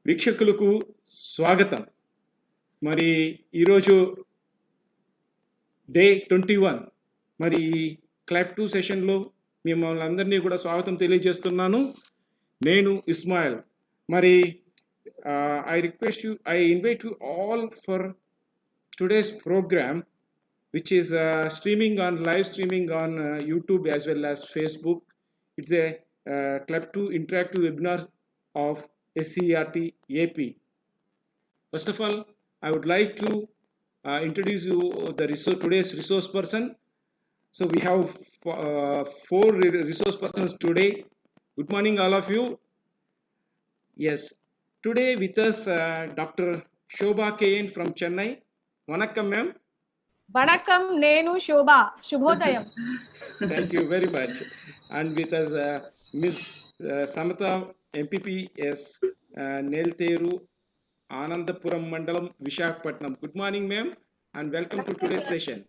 వీక్షకులకు స్వాగతం. మరి ఈరోజు డే 21 మరి క్లబ్ 2 సెషన్లో మిమ్మల్ని అందరినీ కూడా స్వాగతం తెలియజేస్తున్నాను. నేను ఇస్మాయిల్. మరి I invite you all for today's program, which is live streaming on YouTube as well as Facebook. It's a Clep 2 interactive webinar of Scert AP. First of all, I would like to introduce you today's resource person. So we have 4 resource persons today. Good morning, all of you. Yes, today with us Dr. Shoba KN from Chennai. Vanakkam, ma'am. Vanakkam, Nenu Shoba. Shubhodayam. Thank you very much. And with us Ms. Samatha MPPS, Nelteru, Anandapuram Mandalam, Visakhapatnam. Good morning, ma'am, and welcome to today's session.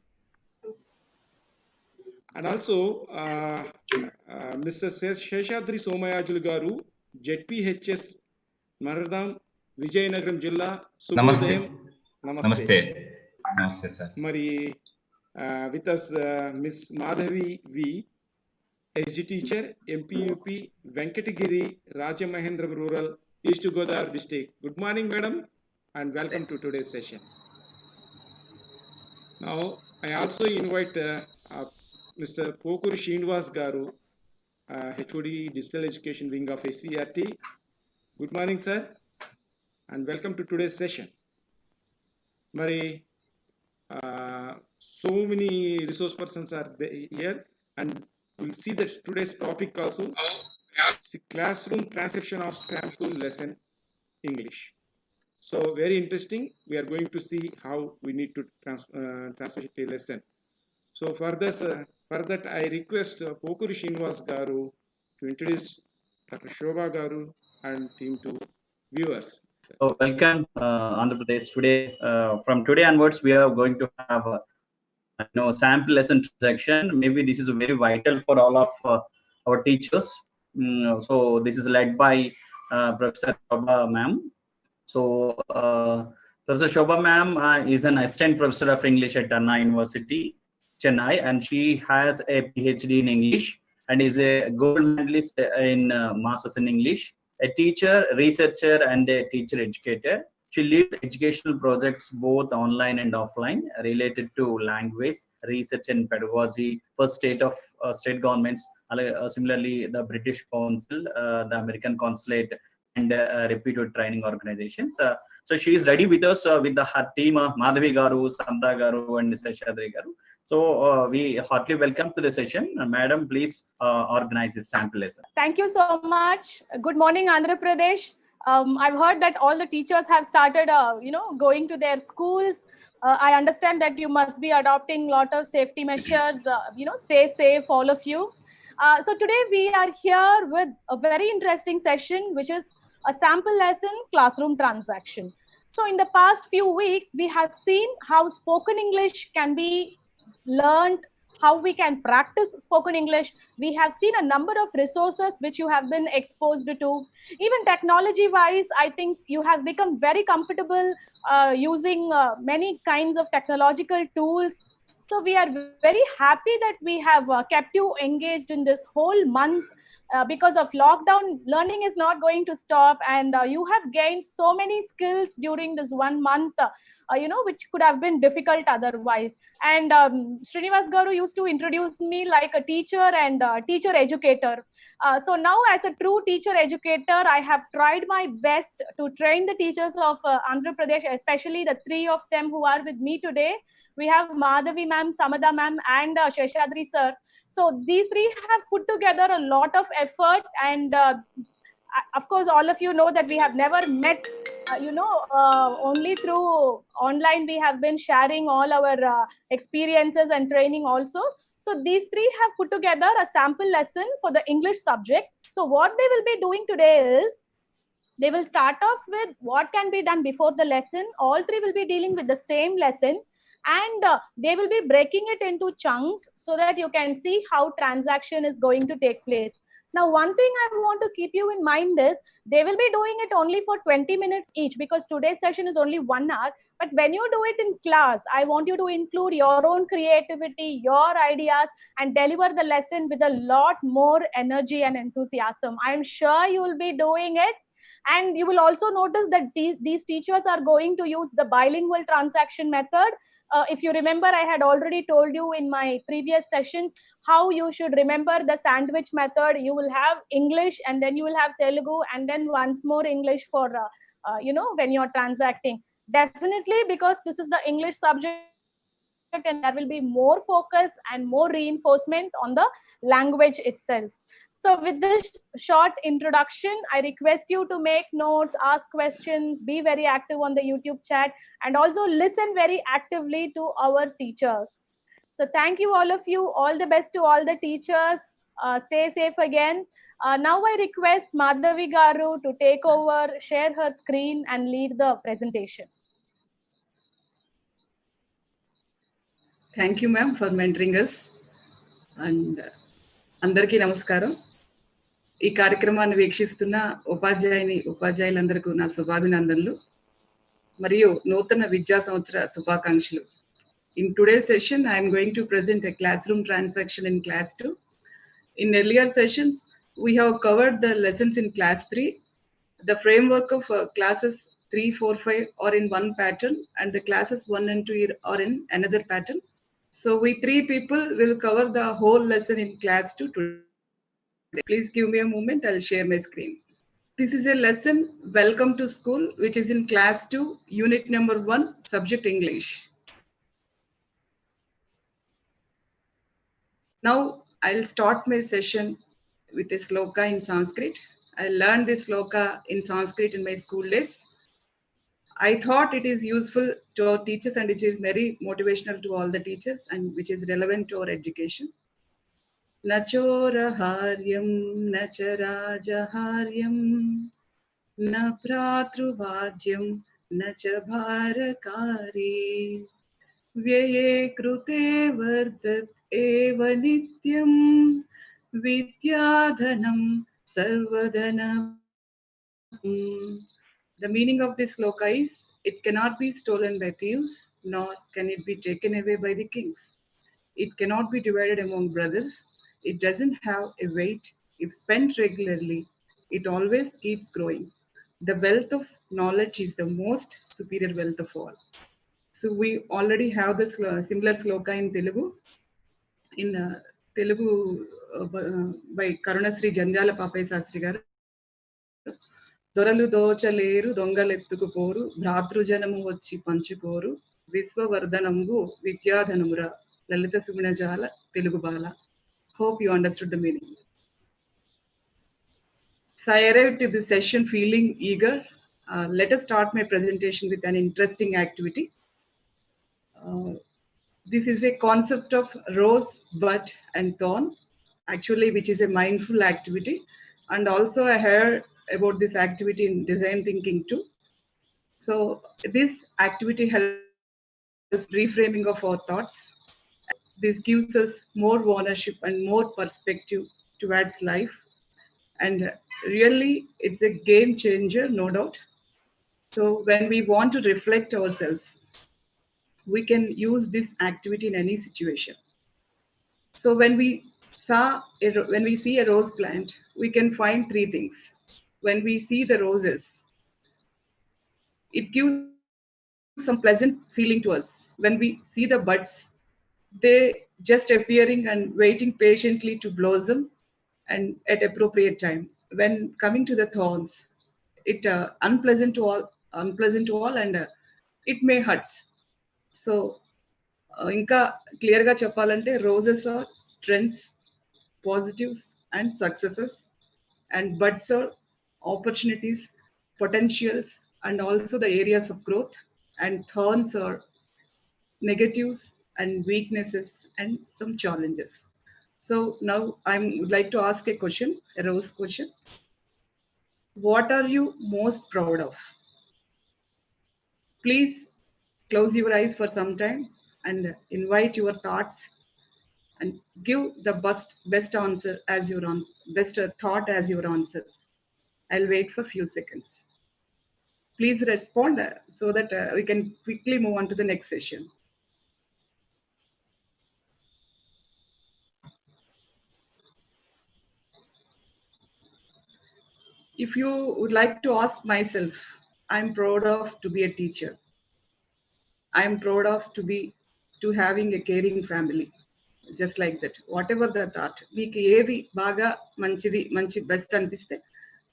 And also Mr. Sheshadri Somayajulu Garu, ZPHS Maradam, Vijayanagaram Jilla. Namaste. Namaste. Namaste, sir. Mari with us Ms. Madhavi V, SG teacher, MPUP, Venkatagiri, Rajamahendram Rural, East Godavari district. Good morning, madam, and welcome to today's session. Now, I also invite Mr. Pokuru Srinivas Garu, HOD Digital Education Wing of Scert. Good morning, sir, and welcome to today's session. Mari, so many resource persons are here, and we'll see that today's topic also is classroom transaction of sample lesson English. So very interesting. We are going to see how we need to translate a lesson. So for that I request Pokuru Srinivas Garu to introduce Dr. Shoba Garu and team to viewers. So welcome Andhra Pradesh. Today, from today onwards, we are going to have sample lesson transaction. Maybe this is very vital for all of our teachers. So this is led by Professor Shoba ma'am. So Professor Shoba ma'am is an assistant professor of English at Anna University, Chennai, and she has a PhD in English and is a gold medalist in Masters in English, a teacher, researcher, and a teacher educator. She leads educational projects both online and offline related to language, research, and pedagogy for state governments. Similarly, the British Council, the American Consulate, and reputed training organizations. So she is ready with us with her team, Madhavi Garu, Samta Garu, and Sheshadri Garu. So we heartily welcome to the session. Madam, please organize this sample lesson. Thank you so much. Good morning, Andhra Pradesh. I've heard that all the teachers have started, going to their schools. I understand that you must be adopting a lot of safety measures. Stay safe, all of you. So today we are here with a very interesting session, which is a sample lesson classroom transaction. So in the past few weeks, we have seen how spoken English can be learned, how we can practice spoken English. We have seen a number of resources which you have been exposed to. Even technology wise, I think you have become very comfortable using many kinds of technological tools. So we are very happy that we have kept you engaged in this whole month. Because of lockdown, learning is not going to stop, and you have gained so many skills during this 1 month, which could have been difficult otherwise. And Srinivas Garu used to introduce me like a teacher and teacher educator. So now, as a true teacher educator, I have tried my best to train the teachers of Andhra Pradesh, especially the 3 of them who are with me today. We have Madhavi ma'am, Samadha ma'am, and Sheshadri sir. So these 3 have put together a lot of effort, and of course, all of you know that we have never met, only through online we have been sharing all our experiences and training also. So these 3 have put together a sample lesson for the English subject. So what they will be doing today is, they will start off with what can be done before the lesson. All 3 will be dealing with the same lesson, and they will be breaking it into chunks so that you can see how transaction is going to take place. Now, one thing I want to keep you in mind is they will be doing it only for 20 minutes each, because today's session is only 1 hour. But when you do it in class, I want you to include your own creativity, your ideas, and deliver the lesson with a lot more energy and enthusiasm. I'm sure you will be doing it. And you will also notice that these teachers are going to use the bilingual transaction method. If you remember, I had already told you in my previous session how you should remember the sandwich method. You will have English, and then you will have Telugu, and then once more English for, when you're transacting. Definitely, because this is the English subject, and there will be more focus and more reinforcement on the language itself. So with this short introduction, I request you to make notes, ask questions, be very active on the YouTube chat, and also listen very actively to our teachers. So thank you, all of you. All the best to all the teachers. Stay safe again. Now I request Madhavi Garu to take over, share her screen, and lead the presentation. Thank you, ma'am, for mentoring us. And అందరికీ నమస్కారం. ఈ కార్యక్రమాన్ని వీక్షిస్తున్న ఉపాధ్యాయులందరికీ నా శుభాభినందనలు మరియు నూతన విద్యా సంవత్సర శుభాకాంక్షలు. In today's session, I am going to present a classroom transaction in class 2. In earlier sessions, we have covered the lessons in class 3. The framework of classes 3, 4, 5 are in one pattern, and the classes 1 and 2 are in another pattern. So we 3 people will cover the whole lesson in class 2 today. Please give me a moment, I'll share my screen. This is a lesson, Welcome to School, which is in class 2, unit number 1, subject English. Now I'll start my session with a sloka in Sanskrit. I learned this sloka in Sanskrit in my school days. I thought it is useful to our teachers, and it is very motivational to all the teachers, and which is relevant to our education. Nachoraharyam nacharajaharyam na pratruvajyam nacha bharakari vyaye krute vartat eva nityam vidyadhanam sarvadanam. The meaning of this sloka is, it cannot be stolen by thieves, nor can it be taken away by the kings. It cannot be divided among brothers. It doesn't have a weight. If spent regularly, it always keeps growing. The wealth of knowledge is the most superior wealth of all. So we already have this similar sloka in Telugu. In Telugu by Karunasri Jandhyala Papaya Sastri garu. దొరలు దోచలేరు దొంగలెత్తుకుపోరు భ్రాతృజనము వచ్చి పంచుకోరు విశ్వవర్ధనంబు విద్యాధనమురా లలిత సుగుణజాల తెలుగు బాల. Hope you understood the meaning. So I arrived to this session feeling eager. Let us start my presentation with an interesting activity. This is a concept of rose, bud, and thorn, actually, which is a mindful activity. And also I heard about this activity in design thinking too. So this activity helps reframing of our thoughts. This gives us more ownership and more perspective towards life. And really, it's a game changer, no doubt. So when we want to reflect ourselves, we can use this activity in any situation. So when we see a rose plant, we can find 3 things. When we see the roses, it gives some pleasant feeling to us. When we see the buds, they just appearing and waiting patiently to blossom and at appropriate time. When coming to the thorns, it unpleasant to all, and it may hurts. So ఇంకా క్లియర్గా చెప్పాలంటే roses are strengths, positives, and successes, and buds are opportunities, potentials, and also the areas of growth, and thorns are negatives and weaknesses and some challenges. So now I would like to ask a question, a rose question. What are you most proud of? Please close your eyes for some time and invite your thoughts and give the best answer as your best thought as your answer. I'll wait for few seconds. Please respond so that we can quickly move on to the next session. If you would like to ask myself, I'm proud of to be a teacher. I'm proud of to having a caring family. Just like that. Whatever the thought. మీకు ఏది బాగా మంచి best అనిపిస్తే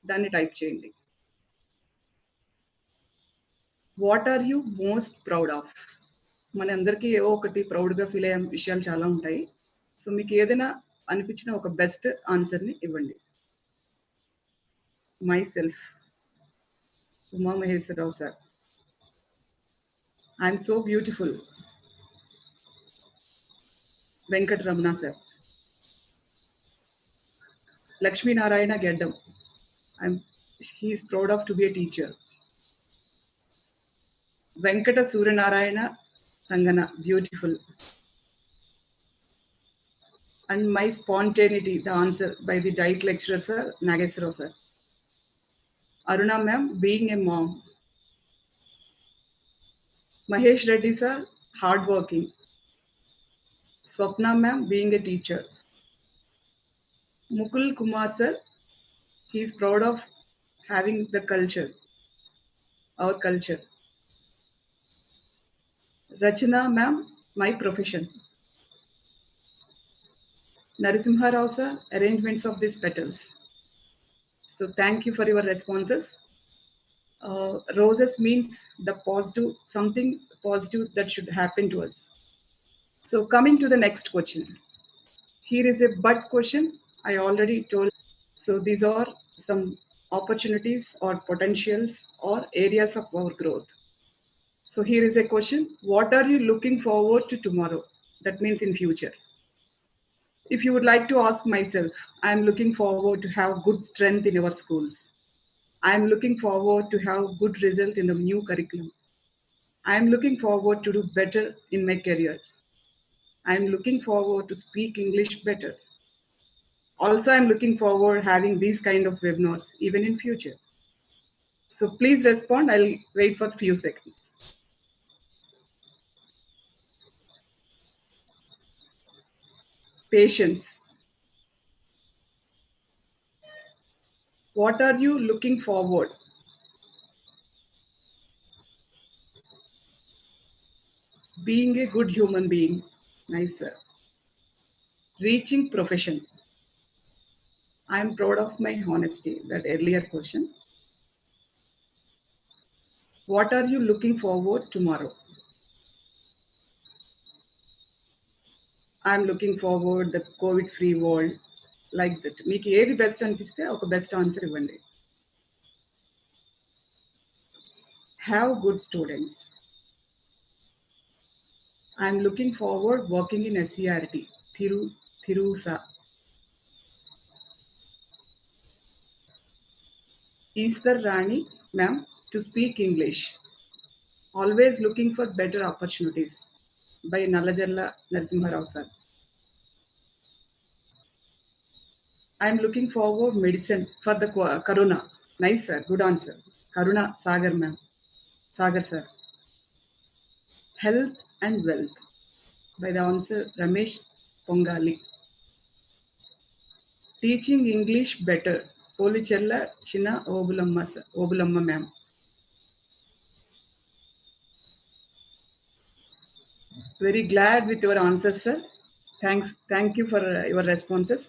దాన్ని type చేయండి. What are you most proud of? మన అందరికీ ఏవో ఒకటి ప్రౌడ్గా ఫీల్ అయ్యే విషయాలు చాలా ఉంటాయి. సో మీకు ఏదైనా అనిపించిన ఒక బెస్ట్ ఆన్సర్ని ఇవ్వండి. Myself, Uma Maheswararao sir. I'm so beautiful, Venkataramana sir. Lakshminarayana Geddam, he is proud of to be a teacher. Venkata Suryanarayana Sangana, beautiful. And my spontaneity, the answer by the diet lecturer sir, Nageswara sir. Aruna ma'am, being a mom. Mahesh Reddy sir, hardworking. Swapna ma'am, being a teacher. Mukul Kumar sir, he is proud of having the culture, our culture. Rachana ma'am, my profession. Narasimha Rao sir, arrangements of these petals. So thank you for your responses. Roses means the positive, something positive that should happen to us. So coming to the next question. Here is a but question. I already told. So these are some opportunities or potentials or areas of our growth. So here is a question. What are you looking forward to tomorrow? That means in future. If you would like to ask myself, I am looking forward to have good strength in our schools. I am looking forward to have good result in the new curriculum. I am looking forward to do better in my career. I am looking forward to speak English better. Also, I am looking forward having these kind of webinars even in future. So please respond. I'll wait for a few seconds. Patience. What are you looking forward? Being a good human being. Nice, sir. Reaching profession. I am proud of my honesty, that earlier question. What are you looking forward tomorrow? I am looking forward the COVID-free world, like that. మీకు ఏది best అనిపిస్తే ఒక best answer ఇవ్వండి. Have good students. I am looking forward working in SCRT, Thirusa. Easter Rani, ma'am, to speak English. Always looking for better opportunities. By Nallajalla Narasimha Rao sir. I am looking forward medicine for the corona. Nice sir, good answer. Karuna Sagar ma'am. Sagar sir. Health and wealth. By the answer Ramesh Pongali. Teaching English better. Polichella China Obulamma ma'am. Very glad with your answers, sir. Thank you for your responses.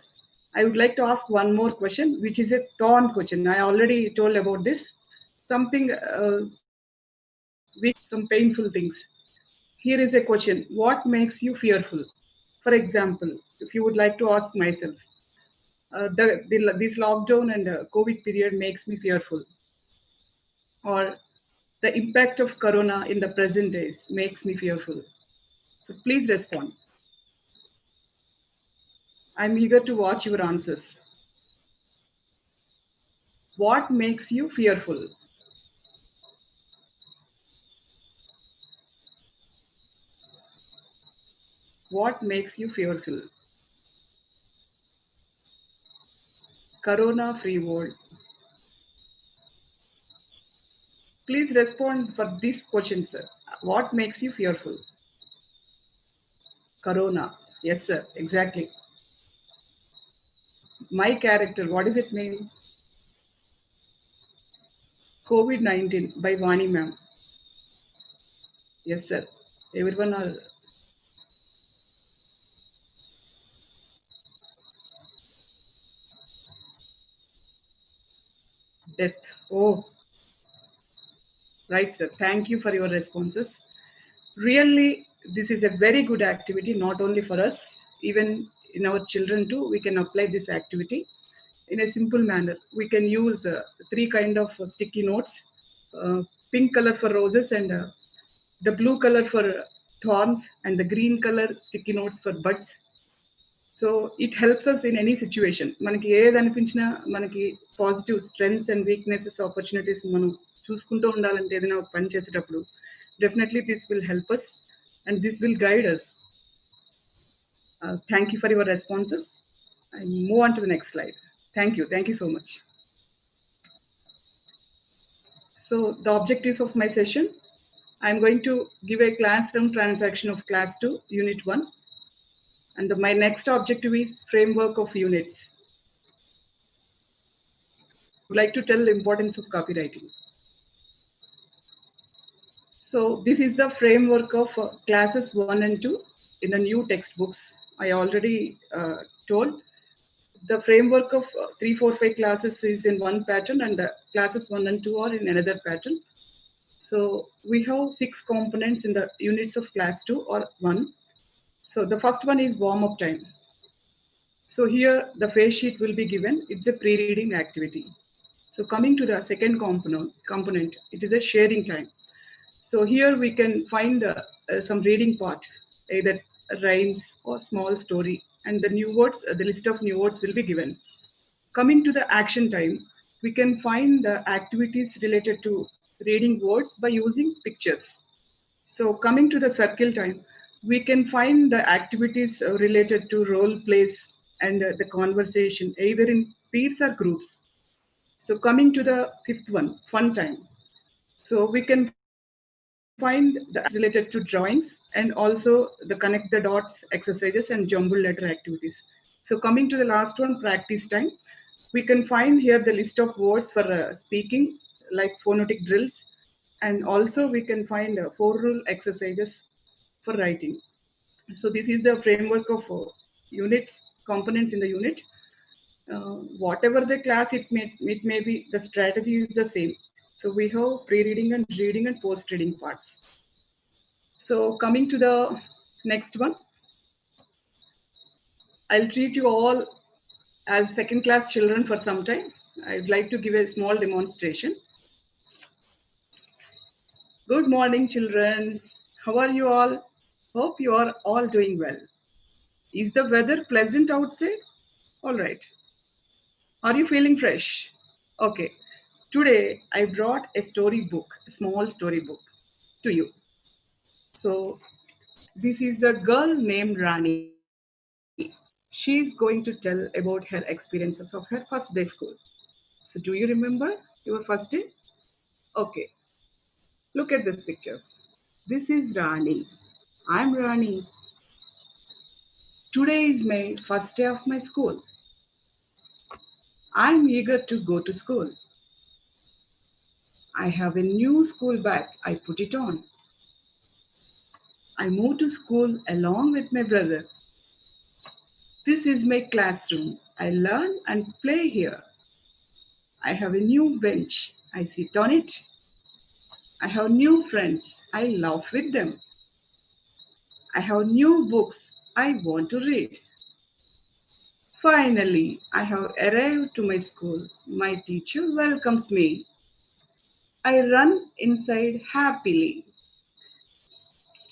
I would like to ask one more question, which is a thorn question. I already told about this. Something, some painful things. Here is a question. What makes you fearful? For example, if you would like to ask myself, this lockdown and COVID period makes me fearful. Or the impact of corona in the present days makes me fearful. So please respond. I'm eager to watch your answers. What makes you fearful? What makes you fearful? corona-free world. Please respond for this question, sir. What makes you fearful? Corona. Yes, sir. Exactly. My character. What does it mean? COVID-19 by Vani ma'am. Yes, sir. Everyone are. Death. Oh, right, sir. Thank you for your responses. Really, this is a very good activity, not only for us, even in our children too. We can apply this activity in a simple manner. We can use 3 kind of sticky notes, pink color for roses and the blue color for thorns and the green color sticky notes for buds. So it helps us in any situation. మనకి ఏది అనిపించినా మనకి positive strengths and weaknesses opportunities మనం చూసుకుంటూ ఉండాలంటే ఏదైనా ఒక పని చేసేటప్పుడు definitely this will help us and this will guide us. Thank you for your responses. I move on to the next slide. Thank you so much. So the objectives of my session, I'm going to give a classroom transaction of class 2 unit 1. And my next objective is framework of units. I would like to tell the importance of copywriting. So this is the framework of classes 1 and 2 in the new textbooks. I already told the framework of 3, 4, 5 classes is in one pattern and the classes 1 and 2 are in another pattern. So we have 6 components in the units of class 2 or 1. So the first one is warm-up time. So here the face sheet will be given. It's a pre-reading activity. So coming to the second component, it is a sharing time. So here we can find some reading part, either rhymes or small story, and the new words, the list of new words will be given. Coming to the action time, we can find the activities related to reading words by using pictures. So coming to the circle time, we can find the activities related to role plays and the conversation, either in peers or groups. So coming to the fifth one, fun time. So we can find the related to drawings and also the connect the dots exercises and jumble letter activities. So coming to the last one, practice time. We can find here the list of words for speaking, like phonetic drills, and also we can find 4 rule exercises for writing. So this is the framework of units, components in the unit. Whatever the class it may be, the strategy is the same. So we have pre-reading and reading and post-reading parts. So coming to the next one, I'll treat you all as second class children for some time. I'd like to give a small demonstration. Good morning, children. How are you all? Hope you are all doing well. Is the weather pleasant outside? All right. Are you feeling fresh? Okay. Today, I brought a storybook, a small storybook to you. So this is the girl named Rani. She's going to tell about her experiences of her first day school. So do you remember your first day? Okay. Look at these pictures. This is Rani. I'm Rani. Today is my first day of my school. I'm eager to go to school. I have a new school bag. I put it on. I moved to school along with my brother. This is my classroom. I learn and play here. I have a new bench. I sit on it. I have new friends. I laugh with them. I have new books I want to read. Finally, I have arrived to my school. My teacher welcomes me. I run inside happily.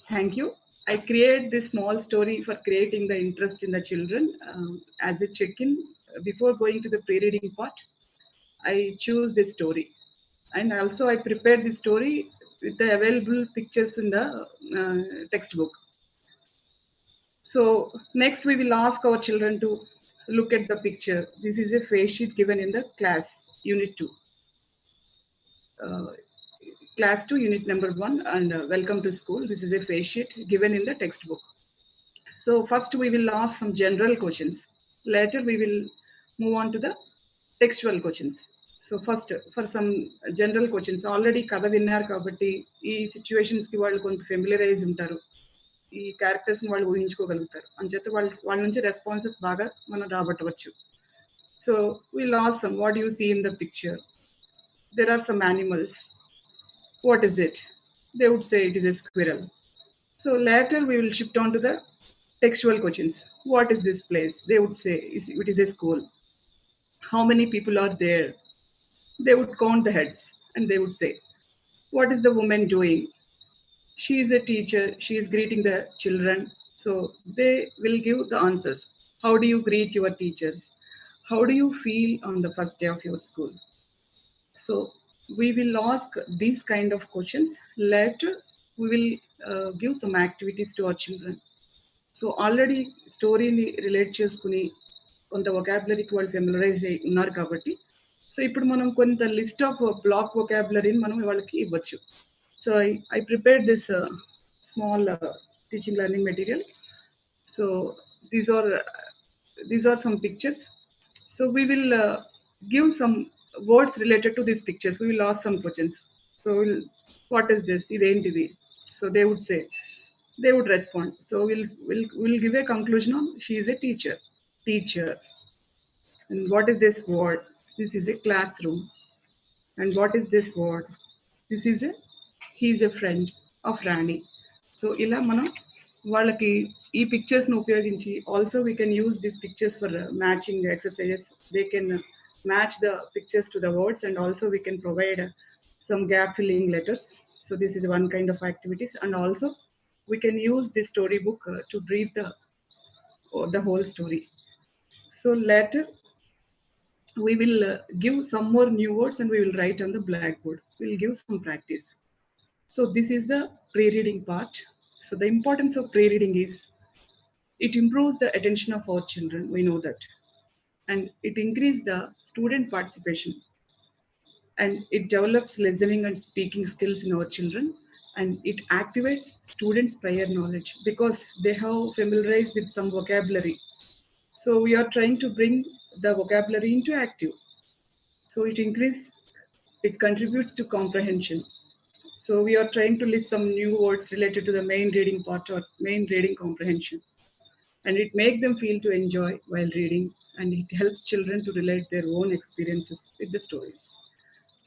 Thank you. I create this small story for creating the interest in the children as a check-in. Before going to the pre-reading part, I choose this story. And also I prepared the story with the available pictures in the textbook. So next we will ask our children to look at the picture. This is a face sheet given in the class, unit 2. Class 2, unit number 1, and welcome to school. This is a face sheet given in the textbook. So first we will ask some general questions. Later we will move on to the textual questions. So first, for some general questions, already kada vinnaru kabatti ee situations ki vallu konta familiarize untaru, ఈ characters ని వాళ్ళు ఊహించుకోగలుగుతారు అంచేత వాళ్ళ నుంచి responses బాగా మనం రాబట్టవచ్చు. So will ask some, what you see in the picture? There are some animals. What is it? They would say it is a squirrel. So later we will shift on to the textual questions. What is this place? They would say it is a school. How many people are there? They would count the heads and they would say, what is the woman doing? She is a teacher. She is greeting the children. So they will give the answers. How do you greet your teachers? How do you feel on the first day of your school? So we will ask these kind of questions. Later we will give some activities to our children. So already స్టోరీని relate చేసుకుని కొంత వొకాబులరీకి వాళ్ళు familiarise అయి ఉన్నారు కాబట్టి, so ఇప్పుడు మనం కొంత లిస్ట్ ఆఫ్ బ్లాక్ వొకాబులరీని మనం వాళ్ళకి ఇవ్వచ్చు. So I prepared this small teaching learning material. So these are some pictures. So we will give some words related to these pictures. We will ask some questions. So what is this? ఇదేంటిది? So they would say, they would respond. So we'll give a conclusion on she is a teacher. And what is this word? This is a classroom. And what is this word? He is a friend of Rani. So ila మనం వాళ్ళకి ఈ pictures ను ఉపయోగించి, also we can use these pictures for matching exercises. They can match the pictures to the words, and also we can provide some gap filling letters. So this is one kind of activities. And also we can use this storybook to brief the whole story. So later we will give some more new words and we will write on the blackboard. We will give some practice. So this is the pre-reading part. So the importance of pre-reading is it improves the attention of our children. We know that. And it increases the student participation. And it develops listening and speaking skills in our children. And it activates students' prior knowledge because they have familiarized with some vocabulary. So we are trying to bring the vocabulary into active. So it contributes to comprehension. So we are trying to list some new words related to the main reading part or main reading comprehension. And it makes them feel to enjoy while reading, and it helps children to relate their own experiences with the stories.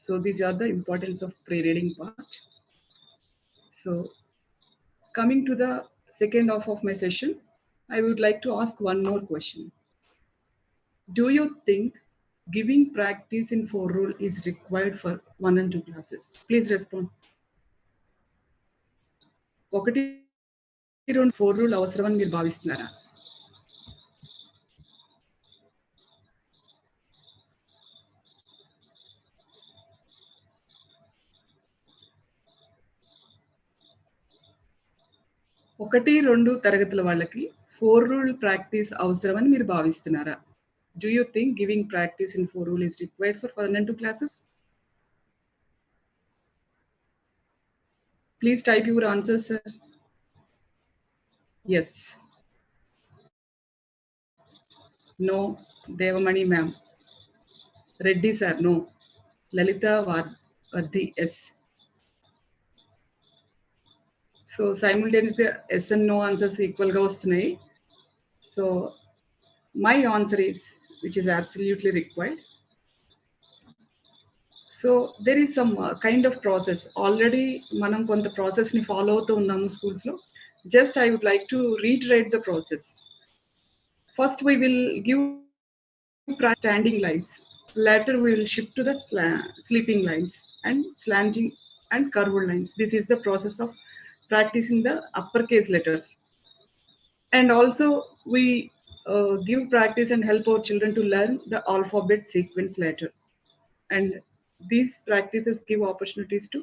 So these are the importance of pre-reading part. So coming to the second half of my session, I would like to ask one more question. Do you think giving practice in 4 rule is required for 1 and 2 classes? Please respond. 1, 2, 4 rule అవసరమని మీరు భావిస్తున్నారా? ఒకటి రెండు తరగతుల వాళ్ళకి 4 rule practice అవసరమని మీరు భావిస్తున్నారా? Do you think giving practice in 4 rule is required for 1 and 2 classes? Please type your answers, sir. Yes. No. Devamani ma'am. Reddy sir, no. Lalita Vardhi, yes. So simultaneously yes and no answers equal ga vastunayi. So my answer is, which is absolutely required. So there is some kind of process. Already manam konta process ni follow avutu unnamu schools lo. Just I would like to reiterate the process. First we will give standing lines. Later we will shift to the sleeping lines and slanting and curved lines. This is the process of practicing the uppercase letters. And also we give practice and help our children to learn the alphabet sequence later. And these practices give opportunities to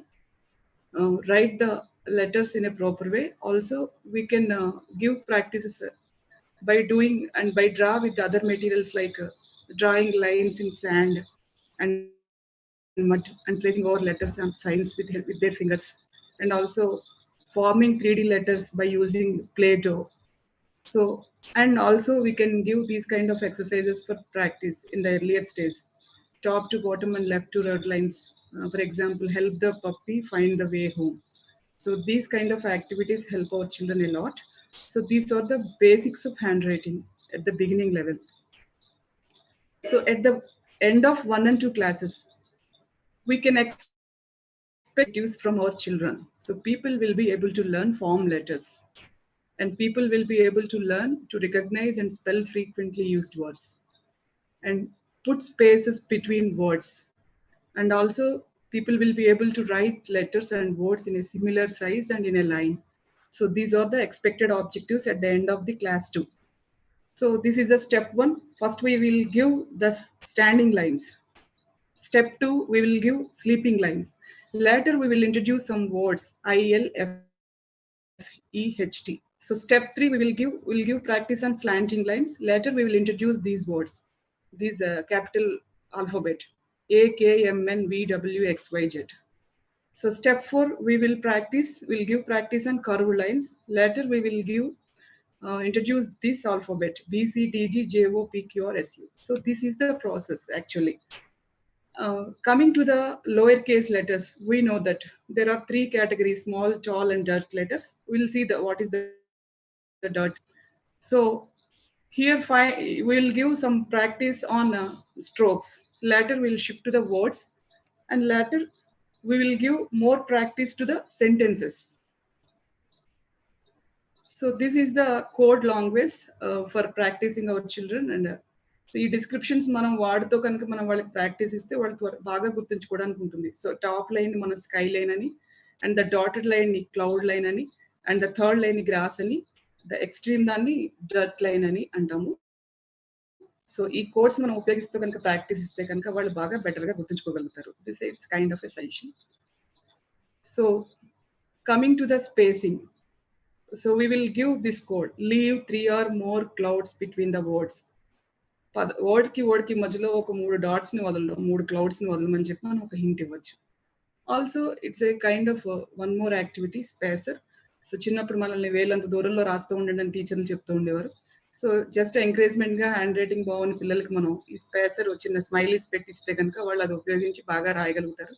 write the letters in a proper way. Also we can give practices by doing and by draw with other materials like drawing lines in sand and mud and tracing over letters and signs with their fingers, and also forming 3D letters by using Play-Doh. So, and also we can give these kind of exercises for practice in the earlier stage, top to bottom and left to right lines. For example, help the puppy find the way home. So these kind of activities help our children a lot. So these are the basics of handwriting at the beginning level. So at the end of 1 and 2 classes, we can expect objectives from our children. So people will be able to learn form letters, and people will be able to learn to recognize and spell frequently used words and put spaces between words. And also people will be able to write letters and words in a similar size and in a line. So these are the expected objectives at the end of the class 2. So this is the step 1. First we will give the standing lines. Step 2, we will give sleeping lines. Later we will introduce some words, ILFEHT. So step 3, we will give practice on slanting lines. Later we will introduce these words, these capital alphabet, A, K, M, N, V, W, X, Y, Z. So step 4, we'll give practice on curved lines. Later we will introduce this alphabet, B, C, D, G, J, O, P, Q, R, S, U. So this is the process actually. Coming to the lowercase letters, we know that there are 3 categories, small, tall, and dirt letters. We'll see what is the dirt. So here we'll give some practice on strokes. Later we'll shift to the words, and later we will give more practice to the sentences. So this is the code language for practicing our children. And so ఈ descriptions మనం వాడుతూ కనుక మనం వాళ్ళకి practice ఇస్తే వాళ్ళు బాగా గుర్తుంచుకోవడానికి ఉంటుంది. సో టాప్ లైన్ మన స్కై లైన్ అని, అండ్ ద డాటెడ్ లైన్ ని క్లౌడ్ లైన్ అని, అండ్ ద థర్డ్ లైన్ ని గ్రాస్ అని, ద ఎక్స్ట్రీమ్ దాన్ని డర్ట్ లైన్ అని అంటాము. సో ఈ కోడ్స్ మనం ఉపయోగిస్తూ కనుక ప్రాక్టీస్ ఇస్తే కనుక వాళ్ళు బాగా బెటర్గా గుర్తుంచుకోగలుగుతారు. This it's kind of a suggestion. So coming to the spacing. So we will give this code, leave 3 or more clouds between the words. Word ki మధ్యలో ఒక 3 dots ని వదలడం, 3 clouds ని వదలమని చెప్పి మనం ఒక హింట్ ఇవ్వచ్చు. Also it's a kind of one more activity, spacer. So చిన్నప్పుడు మనల్ని వేలంత దూరంలో రాస్తూ ఉండండి అని టీచర్లు చెప్తూ ఉండేవారు. సో జస్ట్ ఎంకరేజ్మెంట్ గా హ్యాండ్ రైటింగ్ బాగున్న పిల్లలకి మనం ఈ స్పేసర్ చిన్న స్మైలీస్ పెట్టిస్తే కనుక వాళ్ళు అది ఉపయోగించి బాగా రాయగలుగుతారు,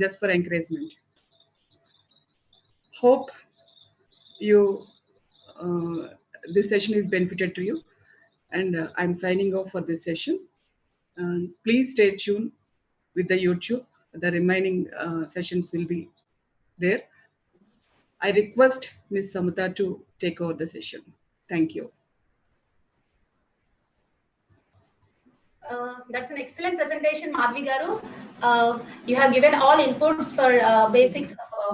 just for encouragement. Hope this session is benefited to you, and I'm signing off for this session. Please stay tuned with the YouTube. The remaining sessions will be there. I request Ms. Samutha to take over the session. Thank you. That's an excellent presentation, Madhvi Garu. You have given all inputs for basics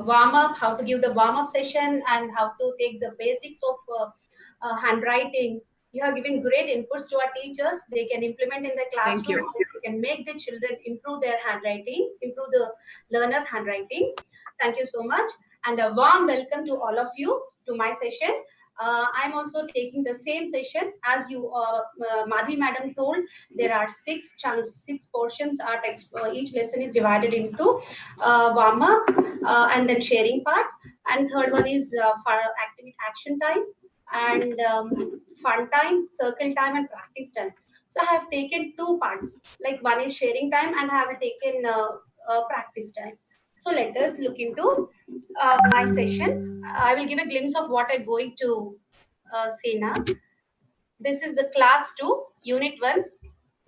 warm-up, how to give the warm-up session, and how to take the basics of handwriting. You have given great inputs to our teachers. They can implement in the classroom. They can make the children improve their handwriting, improve the learners' handwriting. Thank you so much. And a warm welcome to all of you to my session. I'm also taking the same session as you, Madhvi madam told. There are 6 chunks, 6 portions. Each lesson is divided into warm-up and then sharing part. And third one is for activity action time, and fun time, circle time, and practice time. So I have taken 2 parts. Like one is sharing time, and I have taken practice time. So let us look into my session. I will give a glimpse of what I'm going to say now. This is the class 2, unit 1.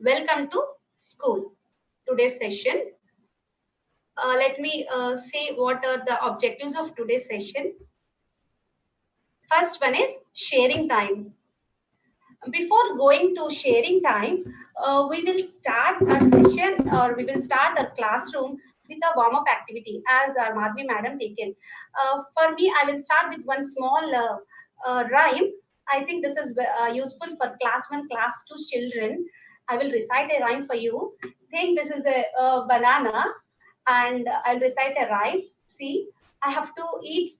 Welcome to school. Today's session. Let me say what are the objectives of today's session. First one is sharing time. Before going to sharing time, we will start our session, or we will start our classroom with a warm-up activity as Madhvi madam taken. For me, I will start with one small rhyme. I think this is useful for class 1, class 2 children. I will recite a rhyme for you. Think this is a banana, and I'll recite a rhyme. See, I have to eat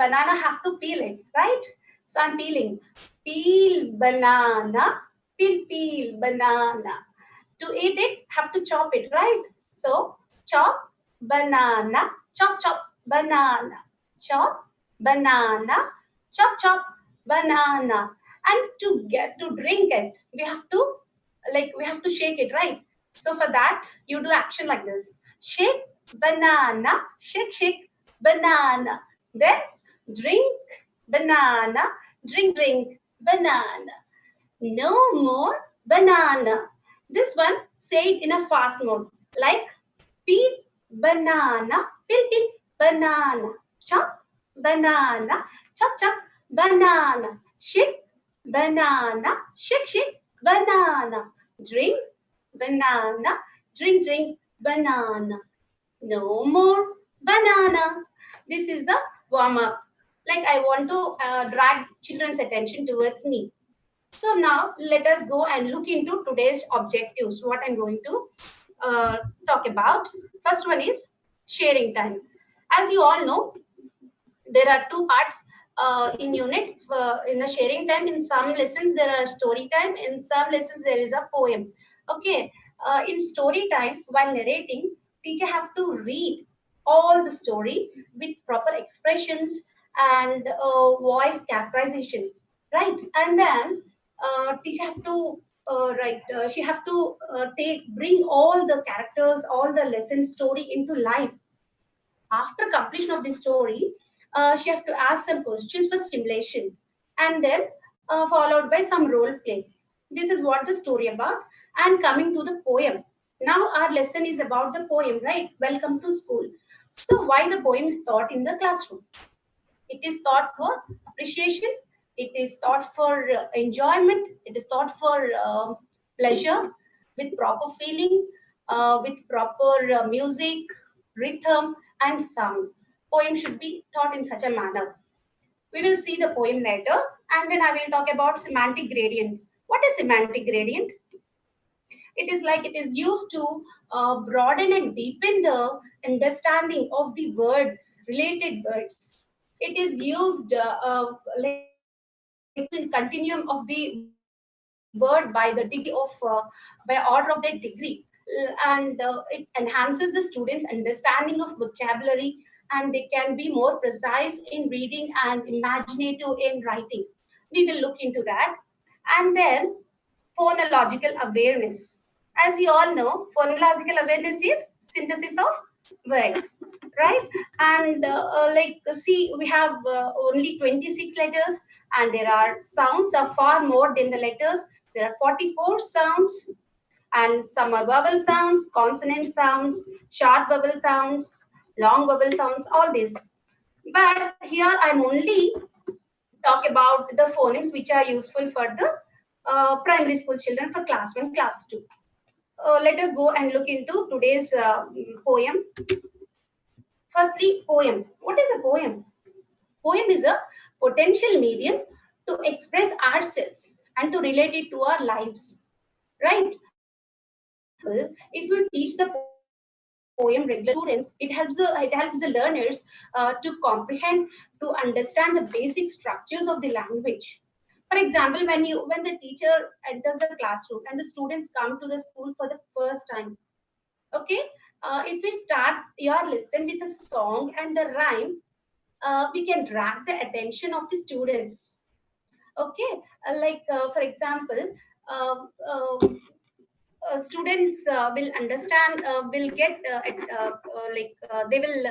banana, have to peel it, right? So I'm peeling. Peel banana. Peel banana. To eat it, have to chop it, right? So chop banana. Chop banana. Chop banana. Chop banana. And to drink it, we have to shake it, right? So for that, you do action like this. Shake banana. Shake banana. Then drink banana. Drink banana. No more banana. This one, say it in a fast mode. Like peel banana. Peel banana. Chop banana. Chop banana. Shake banana. Shake banana. Drink banana. Drink banana. No more banana. This is the warm up. Like I want to drag children's attention towards me. So now let us go and look into today's objectives. What I'm going to talk about. First one is sharing time. As you all know, there are two parts in unit. In the sharing time, in some lessons there are story time. In some lessons there is a poem. Okay. In story time, while narrating, teacher have to read all the story with proper expressions and voice characterization, right? And then teacher have to she have to bring all the characters, all the lesson story into life. After completion of the story, she have to ask some questions for stimulation, and then followed by some role play. This is what the story about. And coming to the poem. Now our lesson is about the poem, right? Welcome to school. So why the poem is taught in the classroom? It is taught for appreciation. It is taught for enjoyment. It is taught for pleasure, with proper feeling, with proper music, rhythm, and sound. Poem should be taught in such a manner. We will see the poem later, and then I will talk about semantic gradient. What is semantic gradient? It is like it is used to broaden and deepen the understanding of the words, related words. It is used like in continuum of the word by the degree of by order of their degree, and it enhances the students' understanding of vocabulary, and they can be more precise in reading and imaginative in writing. We will look into that. And then phonological awareness. As you all know, phonological awareness is synthesis of words, right? And see, we have only 26 letters, and there are sounds are far more than the letters. There are 44 sounds, and some are vowel sounds, consonant sounds, short vowel sounds, long vowel sounds, all this. But here I'm only talk about the phonemes which are useful for the primary school children for class 1, class 2. Let us go and look into today's poem. Firstly, poem. What is a poem? Poem is a potential medium to express ourselves and to relate it to our lives, right? If you teach the poem regular students, it helps the learners to comprehend, to understand the basic structures of the language. For example, when the teacher enters the classroom and the students come to the school for the first time, okay, if we start your lesson with a song and the rhyme, we can drag the attention of the students. Okay, for example, uh, uh, students will understand, will get they will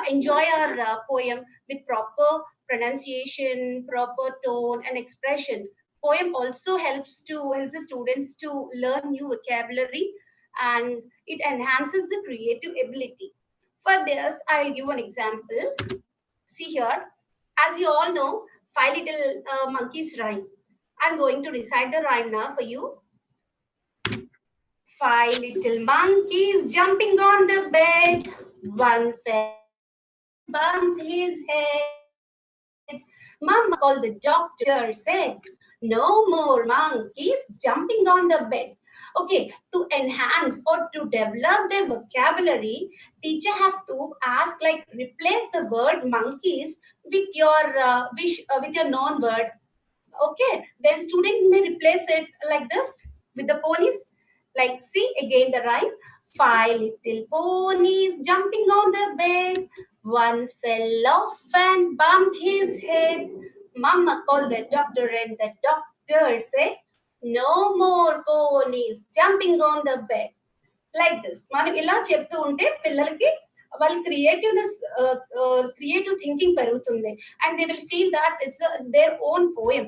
enjoy our poem with proper pronunciation, proper tone and expression. Poem also help the students to learn new vocabulary, and it enhances the creative ability. For this, I'll give an example. See here, as you all know, Five Little Monkeys rhyme. I'm going to recite the rhyme now for you. 5 little monkeys jumping on the bed. One fell, bumped his head. Mama called the doctor, said, no more monkeys jumping on the bed. Okay, to enhance or to develop their vocabulary, teacher have to ask like replace the word monkeys with your with your known word. Okay, then student may replace it like this with the ponies. Like see again the rhyme. 5 little ponies jumping on the bed. One fell off and bumped his head. Mama called the doctor and the doctor said, no more ponies jumping on the bed. Like this. మనం ఇలా చెప్తూ ఉంటే పిల్లలకి వాళ్ళ creative thinking పెరుగుతుంది and they will feel that it's their own poem.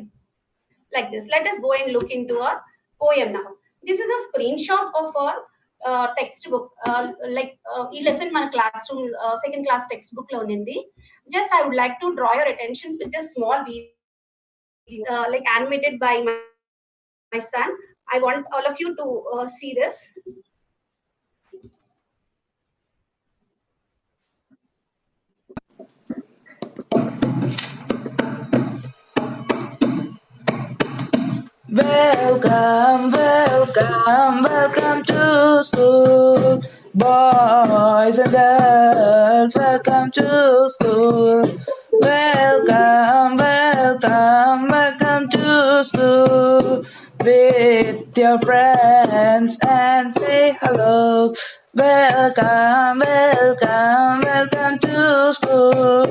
Like this. Let us go and look into our poem now. This is a screenshot of our textbook. This lesson మన classroom second class textbook లో ఉన్నింది. Just I would like to draw your attention with this small video like animated by my son. I want all of you to see this. Welcome, welcome, welcome to school. Boys and girls, welcome to school. Welcome, welcome, welcome to school. With your friends and say hello. Welcome, welcome, welcome to school.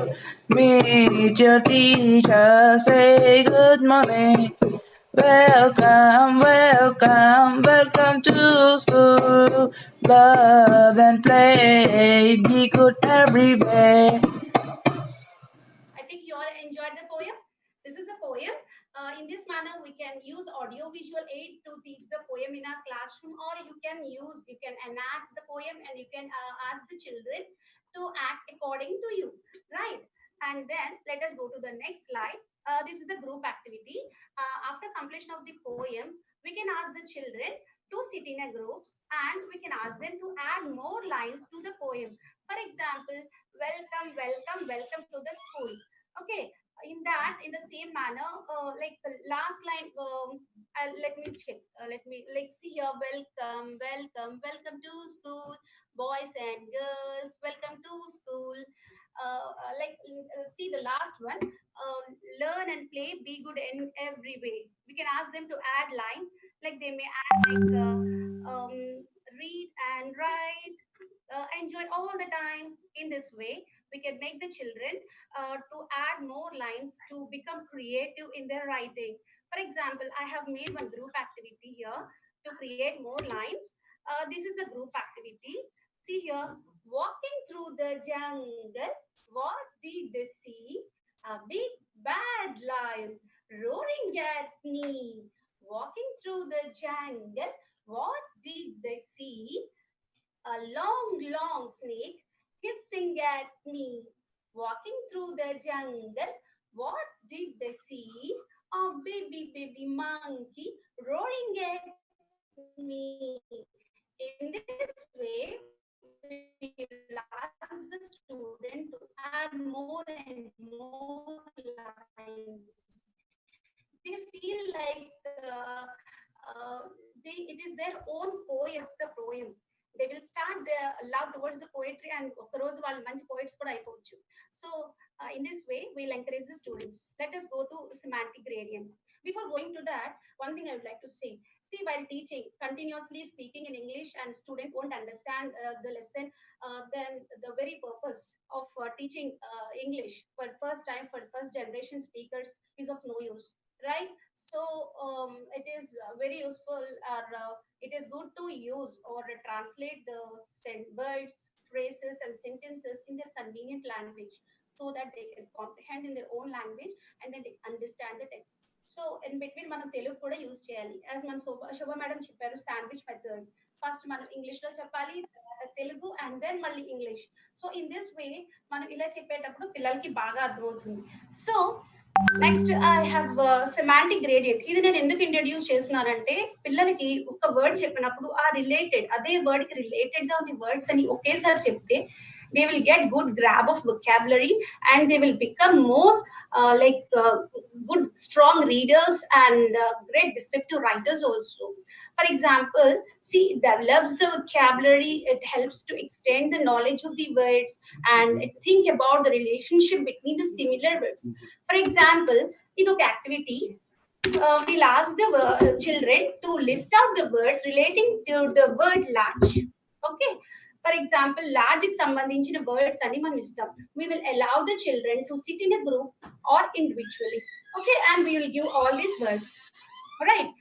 Meet your teacher, say good morning. Welcome, welcome, welcome to school. Love and play, be good everywhere. I think you all enjoyed the poem. This is a poem. In this manner, we can use audio visual aid to teach the poem in our classroom, or you can enact the poem and you can ask the children to act according to you, right? And then let us go to the next slide. This is a group activity. After completion of the poem, we can ask the children to sit in a groups and we can ask them to add more lines to the poem. For example, welcome, welcome, welcome to the school. Okay, in the same manner, like the last line, let me check. Let me see here. Welcome, welcome, welcome to school, boys and girls. Welcome to school. See the last one. Learn and play, be good in every way. We can ask them to add line, like they may add read and write, enjoy all the time. In this way, we can make the children to add more lines to become creative in their writing. For example, I have made one group activity here to create more lines. This is the group activity. See here, walking through the jungle, what did they see? A big bad lion roaring at me. Walking through the jungle, what did they see? A long, long snake hissing at me. Walking through the jungle, what did they see? A baby, baby monkey roaring at me. In this way, we will ask the student to add more and more lines. They feel like it is their own poem. The poem. They will start their love towards the poetry, and ఒక రోజు వాళ్ళు మంచి poets కూడా అయిపోవచ్చు. So in this way, we'll encourage the students. Let us go to semantic gradient. Before going to that, one thing I would like to say. See, while teaching, continuously speaking in English and student won't understand the lesson, then the very purpose of teaching English for first time, for first generation speakers is of no use, right? So it is very useful, or it is good to use or translate the words, phrases and sentences in their convenient language so that they can comprehend in their own language and then they understand the text. So in between మనం తెలుగు కూడా use చేయాలి. As మన శోభా madam చెప్పారు, sandwich method. First మనం English లో చెప్పాలి, Telugu and then మళ్ళీ English. So in this way మనం ఇలా చెప్పేటప్పుడు పిల్లలకి బాగా అర్థమవుతుంది. So next I have semantic gradient. ఇది నేను ఎందుకు ఇంట్రడ్యూస్ చేస్తున్నానంటే, పిల్లలకి ఒక వర్డ్ చెప్పినప్పుడు ఆ రిలేటెడ్, అదే వర్డ్ కి రిలేటెడ్ గా ఉన్న వర్డ్స్ అని ఒకేసారి చెప్తే they will get good grab of vocabulary, and they will become more good, strong readers and great descriptive writers also. For example, see, it develops the vocabulary, it helps to extend the knowledge of the words, and it think about the relationship between the similar words. For example, idok activity, we'll ask the children to list out the words relating to the word large. Okay. For example, large ki sambandhinchina words ani manam istam. We will allow the children to sit in a group or individually. Okay, and we will give all these words. All right.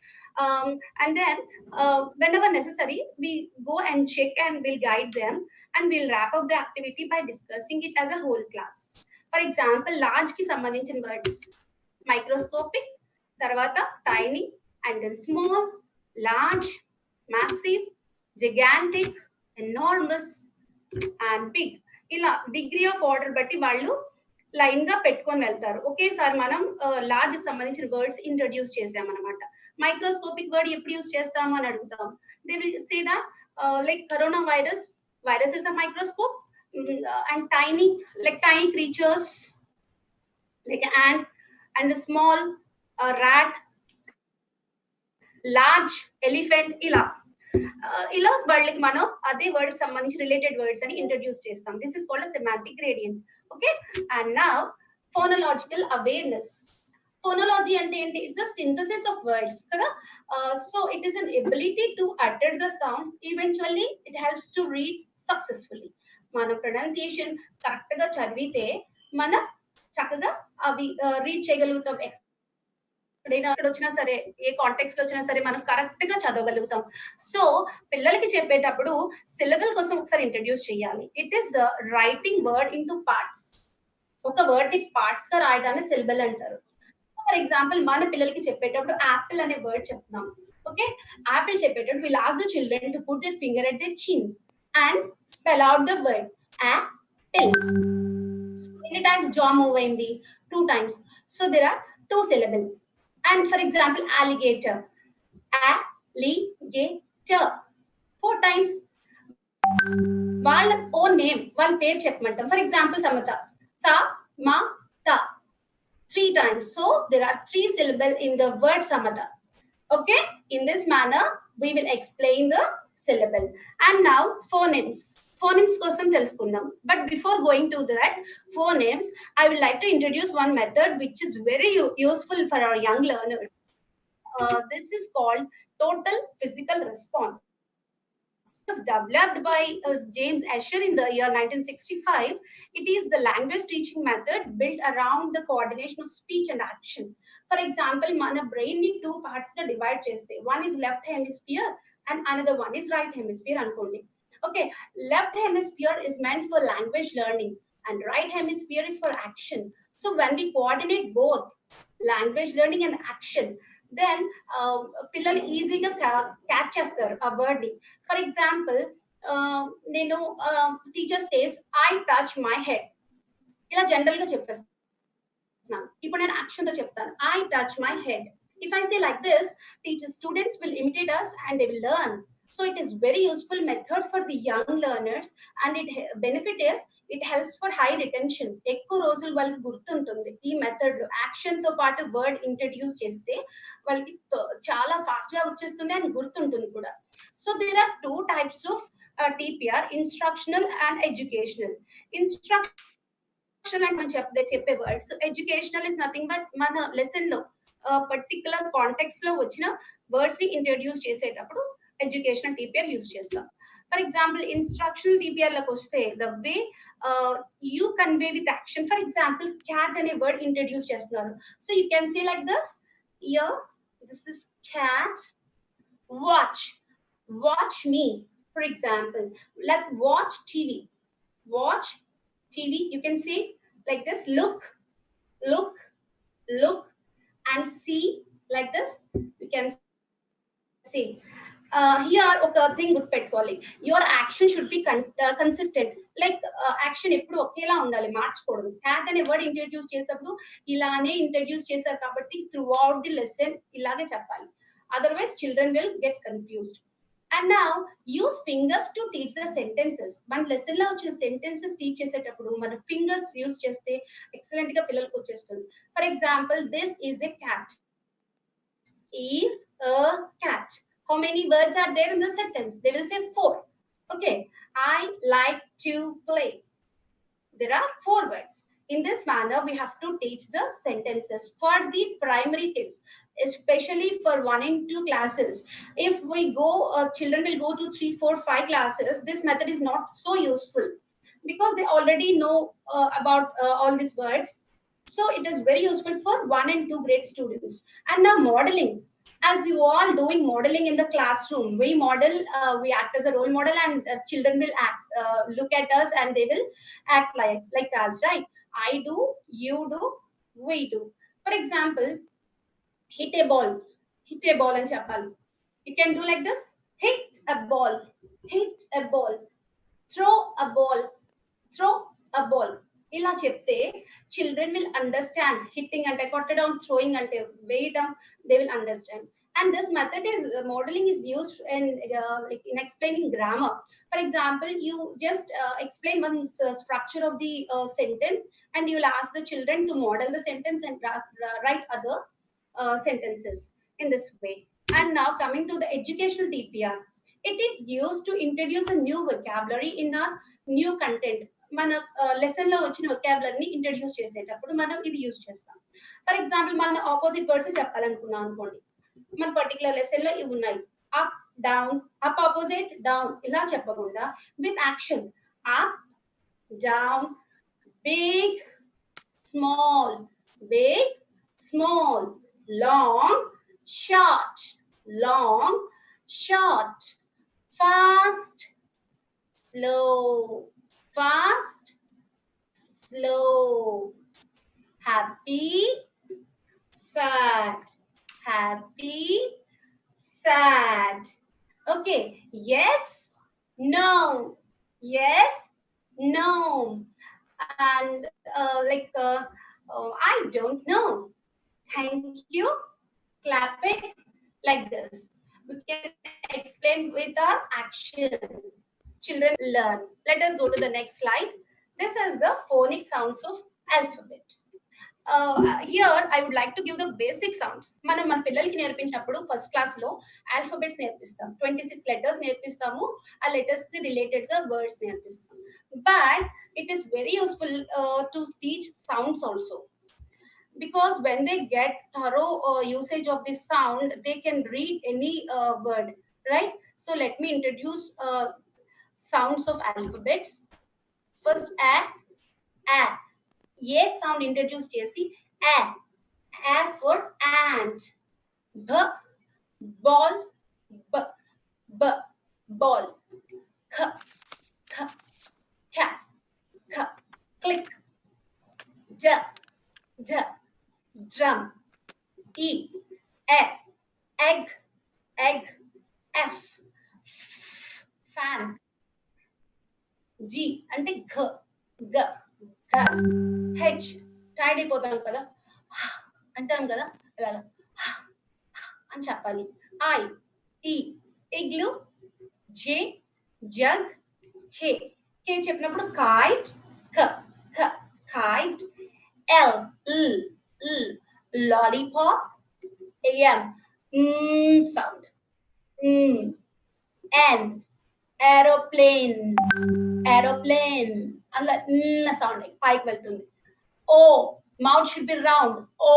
And then whenever necessary, we go and check and we'll guide them, and we'll wrap up the activity by discussing it as a whole class. For example, large ki sambandhinchina words: microscopic, tarvata tiny, and then small, large, massive, gigantic, enormous, and big. ఇలా degree of order బట్టి వాళ్ళు line గా పెట్టుకొని వెళ్తారు. ఒకేసారి మనం large కి సంబంధించిన వర్డ్స్ ఇంట్రడ్యూస్ చేసామన్నమాట. మైక్రోస్కోపిక్ వర్డ్ ఎప్పుడు యూజ్ చేస్తాము అని అడుగుతాం. They will say that like corona virus is a microscope, and tiny, like tiny creatures like ant, and the small rat, large elephant, ఇలా వాళ్ళకి మనం అదే వర్డ్ కి సంబంధించి రిలేటెడ్ వర్డ్స్ అని ఇంట్రడ్యూస్ చేస్తాం. This is called semantic gradient. Okay, and now phonological awareness. Phonology అంటే ఏంటి? It's a synthesis of words కదా. So it is an ability to utter the sounds, eventually it helps to read successfully. మన pronunciation correct గా చదివితే మనం చక్కగా అవి read చేయగలుగుతాం. ఎక్కడైనా వచ్చినా సరే, ఏ కాంటెక్స్ట్ లో వచ్చినా సరే మనం కరెక్ట్ గా చదవగలుగుతాం. సో పిల్లలకి చెప్పేటప్పుడు సిలబల్ కోసం ఒకసారి ఇంట్రడ్యూస్ చేయాలి. It is writing word in two parts. ఒక వర్డ్ ని పార్ట్స్ గా రాయడాన్ని సిలబల్ అంటారు. ఫర్ ఎగ్జాంపుల్, మన పిల్లలకి చెప్పేటప్పుడు యాపిల్ అనే వర్డ్ చెప్తున్నాం. ఓకే, యాపిల్ చెప్పేటప్పుడు will ask the children to put their finger at the chin and spell out the word apple. So many times jaw move అయింది? 2 times. So there are 2 syllables. And for example, alligator, alligator, 4 times. వాళ్ళ own name, వాళ్ళ పేరు చెప్పమంటాం. For example, Samatha, Samatha, 3 times. So there are 3 syllables in the word samata. Okay, in this manner we will explain the syllable. And now phonemes. Phonemes kosam telusukundam. But before going to that phonemes, I would like to introduce one method which is very useful for our young learners. This is called total physical response. It was developed by James Escher in the year 1965. It is the language teaching method built around the coordination of speech and action. For example, mana brain ni 2 parts ga divide cheste. One is left hemisphere and another one is right hemisphere ankondi. Okay, left hemisphere is meant for language learning and right hemisphere is for action. So when we coordinate both language learning and action, then పిల్లలు ఈజీగా catch చేస్తారు ఆ word ని. For example, నేను teacher says I touch my head, ఇలా general గా చెప్పేస్తాను. ఇప్పుడు నేను యాక్షన్ తో చెప్తాను, I touch my head. If I say like this, teacher students will imitate us and they will learn. So it is very useful method for the young learners, and it benefit is it helps for high retention. ఎక్కువ రోజులు వాళ్ళకి గుర్తుంటుంది ఈ method లో. Action తో పాటు word introduce చేస్తే వాళ్ళకి చాలా ఫాస్ట్ గా వచ్చేస్తుంది and గుర్తుంటుంది కూడా. So there are 2 types of TPR: instructional and educational. Instruction అంటే మనం చెప్పే words. Educational is nothing but మన లెసన్ లో పర్టికులర్ కాంటెక్స్ట్ లో వచ్చిన వర్డ్స్ ని ఇంట్రడ్యూస్ చేసేటప్పుడు ఎడ్యుకేషనల్ టీపీఆర్ యూజ్ చేస్తాం. ఫర్ ఎగ్జాంపుల్, ఇన్స్ట్రక్షనల్ టీపీఆర్ లకు వస్తే the way you convey with action. For example, cat అనే వర్డ్ ఇంట్రడ్యూస్ చేస్తున్నారు. So you can say like this, here this is cat, watch, watch me. For example, like watch TV, watch TV. You can say like this, look, look, look, and see like this. You can see here oka thing good pettukovali. Your action should be consistent. Like action eppudu okela undali, marchkodadu. Cat ane word introduce chesappudu ilane introduce chesaru kabatti throughout the lesson ilage cheppali. Otherwise children will get confused. And now use fingers to teach the sentences. మన lesson లో వచ్చిన sentences teach చేసేటప్పుడు మన fingers use చేస్తే excellent గా పిల్లలకు వచ్చేస్తుంది. For example, this is a cat. Is a cat. How many words are there in the sentence? They will say 4. Okay. I like to play. There are 4 words. In this manner, we have to teach the sentences for the primary kids, especially for 1 and 2 classes. If we go, children will go to 3, 4, 5 classes. This method is not so useful because they already know about all these words. So it is very useful for 1 and 2 grade students. And now modeling. As you all doing modeling in the classroom, we model, we act as a role model, and children will act, look at us, and they will act like us, right? I do, you do, we do. For example, hit a ball and chapal. You can do like this: hit a ball, throw a ball, ఇలా చెప్తే children will understand. Hitting ante కొట్టడం, throwing ante వేయడం, they will understand. And this method is modeling is used in like in explaining grammar. For example, you just explain one structure of the sentence, and you will ask the children to model the sentence and write other sentences in this way. And now coming to the educational TPR, it is used to introduce a new vocabulary in a new content. మన lesson లో వచ్చిన వొకాబులరీని introduce చేసేటప్పుడు మనం ఇది use చేస్తాం. For example, మన opposite words చెప్పాలనుకున్నాం అనుకోండి. మన పర్టికులర్ లెసన్ లో ఇవి ఉన్నాయి: up, down, up opposite, down, ఇలా చెప్పకుండా with action up, down, big, small, long, short, fast, slow, happy, sad. Okay. Yes, no, and I don't know, thank you, clap it, like this. We can explain with our action. Children learn. Let us go to the next slide. This is the phonic sounds of alphabet. Here I would like to give the basic sounds. మనం మన పిల్లలకి నేర్పించినప్పుడు first class లో alphabets నేర్పిస్తాం. 26 letters నేర్పిస్తాము. ఆ letters కి related గా words నేర్పిస్తాం. But it is very useful to teach sounds also, because when they get thorough usage of this sound, they can read any word, right? So let me introduce sounds of alphabets. First, a. A sound introduce chesi. A for ant. B, ball, ball. K, cat, click. J, drum. E, egg, F, fan. G అంటే ఘ, H Tide అయిపోతాం కదా, అంటాం కదా, ఇలాగా అని చెప్పాలి. I, ఇగ్లు. J, jug. K చెప్పినప్పుడు kite, kite. L, lollipop. M, sound. N, aeroplane. అలా సౌండ్ పైకి వెళ్తుంది. O, mouth should be round. O.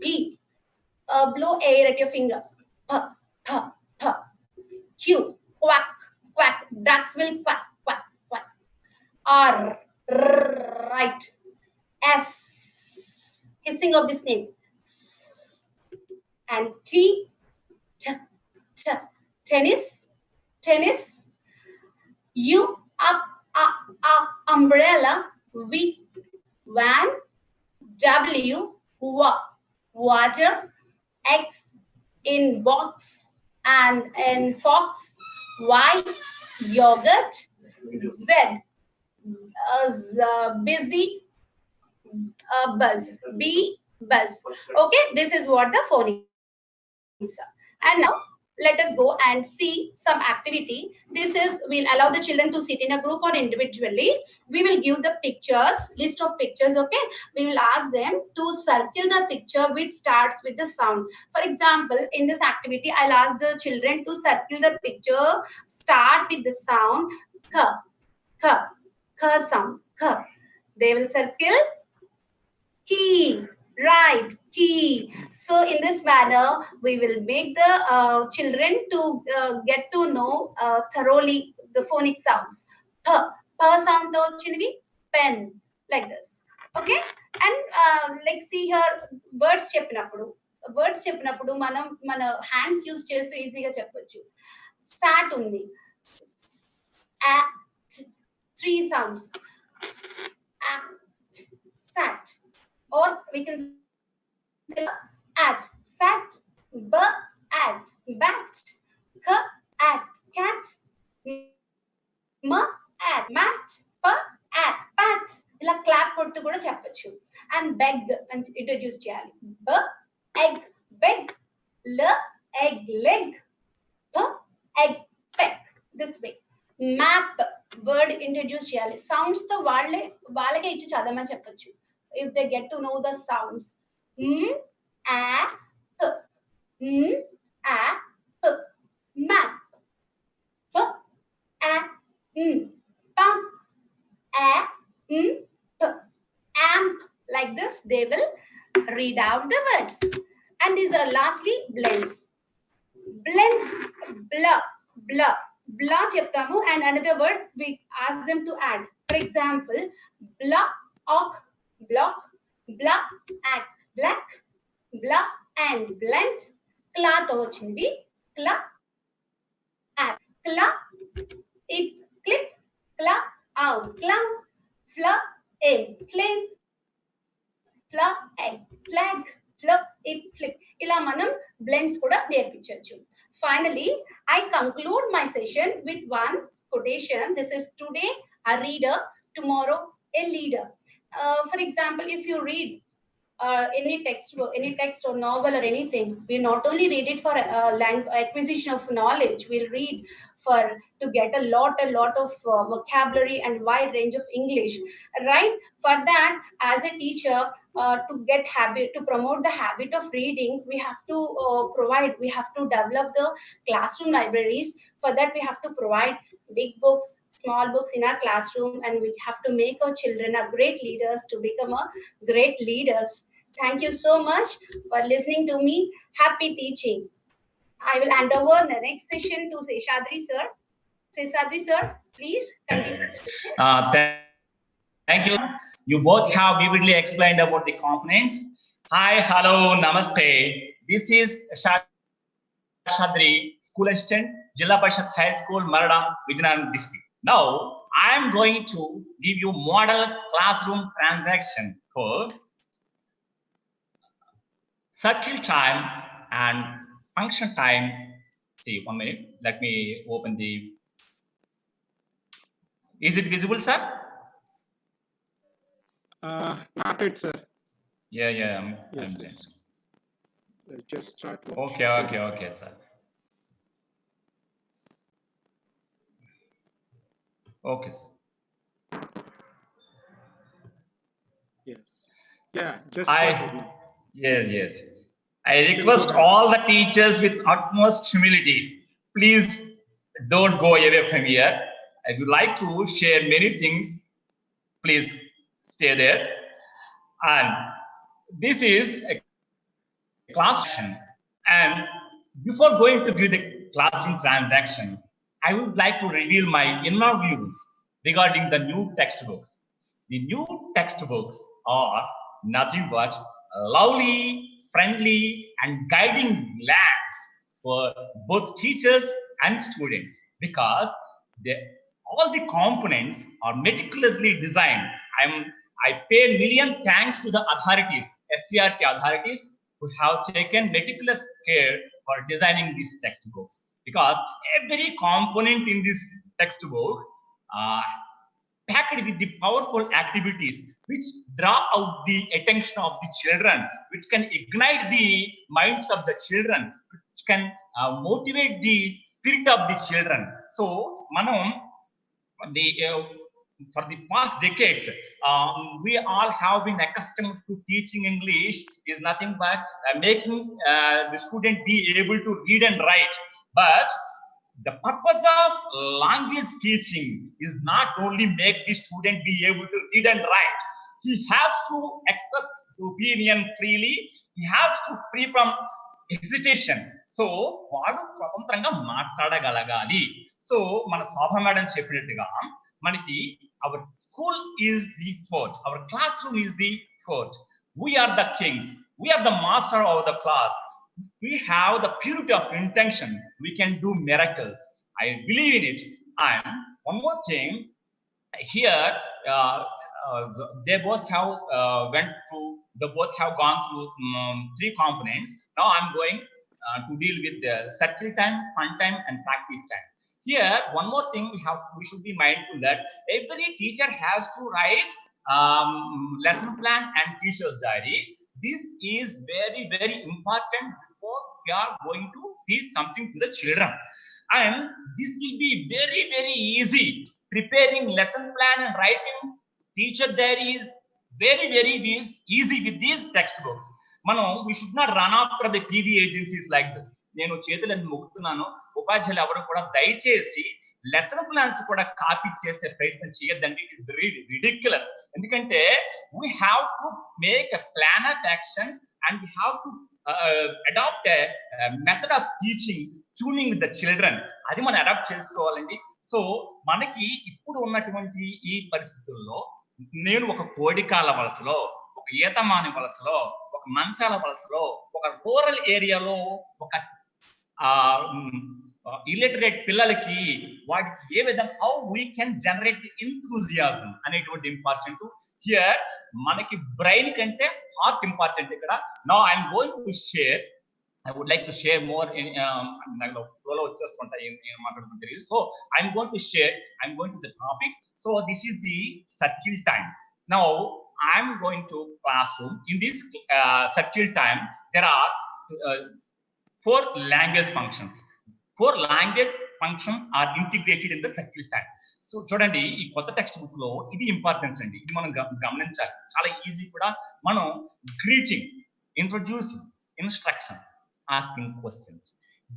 P, blow air at your finger. P. Q, quack. Ducks will quack. R, right. S, hissing of the snake. And T, tennis. U, up, umbrella. V, van. W, water. X, in box and in fox. Y, yogurt. Z, busy. Buzz. B, buzz. Okay, this is what the phonics are. And now let us go and see some activity. This is, we'll allow the children to sit in a group or individually. We will give the pictures, list of pictures, okay? We will ask them to circle the picture which starts with the sound. For example, in this activity, I'll ask the children to circle the picture, start with the sound, ka, ka, ka sound, ka. They will circle key, right, key. So in this manner, we will make the children to get to know thoroughly the phonic sounds. Pa sound to vachinivi, pen, like this. Okay, and like see here, words cheppinappudu. Words cheppinappudu manam mana hands use chestu easy ga cheppochu. Sat undi. Three sounds. Sat. Or we can say at, sat, b, at, bat, k, at, cat, m, at, mat, p, at, pat. ఇలా clap కొడుతూ కూడా చెప్పచ్చు. And beg అని introduce చేయాలి. B, eg, beg, l, eg, leg, p, eg, peck. This way. Map word introduce చేయాలి. Sounds తో వాళ్ళకే ఇచ్చి చదవమని చెప్పచ్చు. If they get to know the sounds, a, p, a, p, map, p, a, pump, a, p, amp. Like this, they will read out the words. And these are lastly blends. Blends, blah, blah, blah cheptamu, and another word we ask them to add. For example, blah, ok, block, blah, and black, blah, and blend, cla to vachindi, cla, at, cla, it, clip, cla, out, clown, fla, egg, flame, fla, egg, flag, flip, it, flip. Ila manam blends kuda nerpichachu. Finally, I conclude my session with one quotation. This is today a reader, tomorrow a leader. For example, if you read any text or novel or anything, we not only read it for acquisition of knowledge, we'll read to get a lot of vocabulary and wide range of English, right? For that, as a teacher, to promote the habit of reading, we have to develop the classroom libraries. For that, we have to provide big books, small books in our classroom, and we have to make our children are great leaders to become a great leaders. Thank you so much for listening to me. Happy teaching. I will hand over the next session to Seshadri sir. Seshadri sir, please continue. Thank you. You both have vividly explained about the components. Hi, hello, namaste. This is Seshadri, school assistant, Jilla Parishad High School, Marada, Vijayanagara district. Now, I am going to give you model classroom transaction called circle time and function time. See, 1 minute. Let me open the. Is it visible, sir? Not it, sir. Yeah. Yes. Just start. Okay, sir. Okay, sir. Yes. Yeah, just start. Yes. I request all the teachers with utmost humility, please don't go away from here. I would like to share many things. Please stay there. And this is a classroom. And before going to give the classroom transaction, I would like to reveal my inner views regarding the new textbooks. The new textbooks are nothing but lovely, friendly, and guiding lands for both teachers and students, because all the components are meticulously designed. I pay million thanks to the authorities, SCRT authorities, who have taken meticulous care for designing these textbooks, because every component in this textbook packed with the powerful activities which draw out the attention of the children, which can ignite the minds of the children, which can motivate the spirit of the children. So, Manam, for the past decades, we all have been accustomed to teaching English is nothing but making the student be able to read and write. But the purpose of language teaching is not only make the student be able to read and write. He has to express his opinion freely. He has to free from hesitation. So, వాడు స్వతంత్రంగా మాట్లాడగలగాలి. So, మన శోభ madam చెప్పినట్టుగా మనకి our school is the fort, our classroom is the fort. We are the kings. We are the master of the class. We have the purity of intention. We can do miracles. I believe in it. And one more thing, here they both have they both have gone through 3 components. Now I'm going to deal with the circle time, fun time, and practice time. Here, one more thing we should be mindful that every teacher has to write lesson plan and teacher's diary. This is very, very important before we are going to teach something to the children. And this will be very, very easy. Preparing lesson plan and writing teacher diary is very, very easy with these textbooks. We should not run after the TV agencies like this. నేను చేతులను మొక్కుతున్నాను, ఉపాధ్యాయులు ఎవరు కూడా దయచేసి lesson plans కూడా copy చేసే ప్రయత్నం చేయొద్దండి. It is very ridiculous. ఎందుకంటే we have to make a plan of action and we have to adopt a method of teaching, tuning with the children. అది మనం అడాప్ట్ చేసుకోవాలండి. సో మనకి ఇప్పుడు ఉన్నటువంటి ఈ పరిస్థితుల్లో నేను ఒక కోడికాల వలసలో, ఒక ఈతమాని వలసలో, ఒక మంచాల వలసలో, ఒక రూరల్ ఏరియాలో ఒక illiterate పిల్లలకి వాటికి ఏ విధంగా how we can generate the enthusiasm అనేటువంటి ఇంపార్టెంట్. హియర్ మనకి బ్రెయిన్ కంటే హార్ట్ ఇంపార్టెంట్ ఇక్కడ. Now I am going to share, I would like to share more in flow వచ్చేస్తుంటాయి మాట్లాడుకుంటే. So I'm going to share, I'm going to the topic. So this is the circle time. Now I'm going to classroom. In this circle time there are 4 language functions. 4 language functions are integrated in the circle time. So చూడండి, ఈ కొత్త text book లో ఇది importance అండి. ఇది మనం గమనించాలి. చాలా ఈజీ కూడా. మనం greeting, introducing, instructions, asking questions.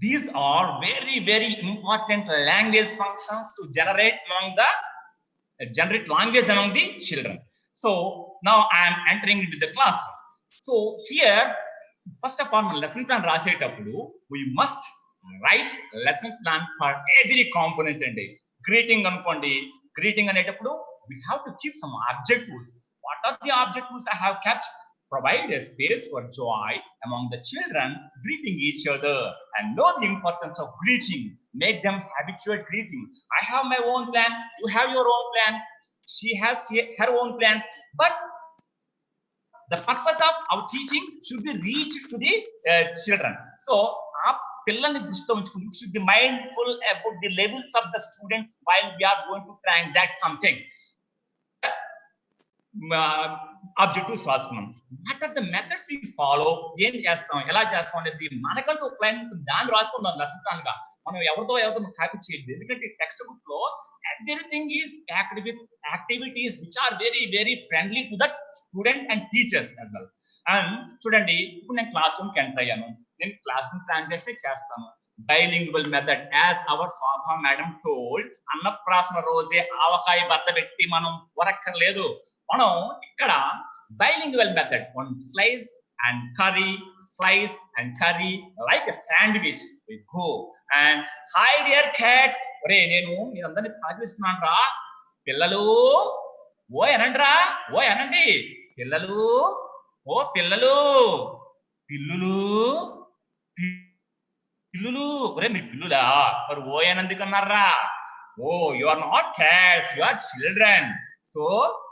These are very, very important language functions to generate language among the children. So now I am entering into the classroom. So here, first of all, lesson plan రాసేటప్పుడు we must write lesson plan for every component అండి. Greeting అనుకోండి, greeting అనేటప్పుడు we have to keep some objectives. What are the objectives I have kept? Provide a space for joy among the children, greeting each other, and know the importance of greeting. Make them habituate greeting. I have my own plan, you have your own plan, she has her own plans, but the purpose of our teaching should be reached to the children. So పిల్లల్ని దృష్టిలో ఉంచుకుంటూ we should be mindful about the levels of the students while we are going to transact something. Objectives రాసుకున్నాం. What are the methods we follow, ఏం చేస్తాం, ఎలా చేస్తాం అనేది మనకంటూ ఒక ప్లాన్ ఉంటుంది. దాన్ని రాసుకుందాం లెసన్ ప్లాన్ గా. మనం ఎవరితో కాపీ చేయలేదు. ఎందుకంటే టెక్స్ట్ బుక్ లో everything is packed with activities which are very, very friendly to that student and teachers as well. And చూడండి, ఇప్పుడు నేను క్లాస్ రూమ్ కి ఎంటర్ అయ్యాను. నేను క్లాస్ రూమ్ ట్రాన్సాక్షన్ చేస్తాను. bilingual method, as our Swabha madam told, అన్నప్రాసన రోజే ఆవకాయ బత్త పెట్టి మనం వరక్కర్లేదు. మనం ఇక్కడ bilingual method, one slice and curry, slice and curry, like a sandwich. We go and hi dear cats. ఒరే నేను మీరందరినీ పాటిస్తున్నాను రా. పిల్లలు ఓయ్ అనండిరా, ఓయ్ అనండి. పిల్లలు, ఓ పిల్లలు, పిల్లులు, పిల్లులు. ఒరే మీరు పిల్లులా, మరి ఓయ్ అనందుకన్నారా? Oh you are not cats, you are children. So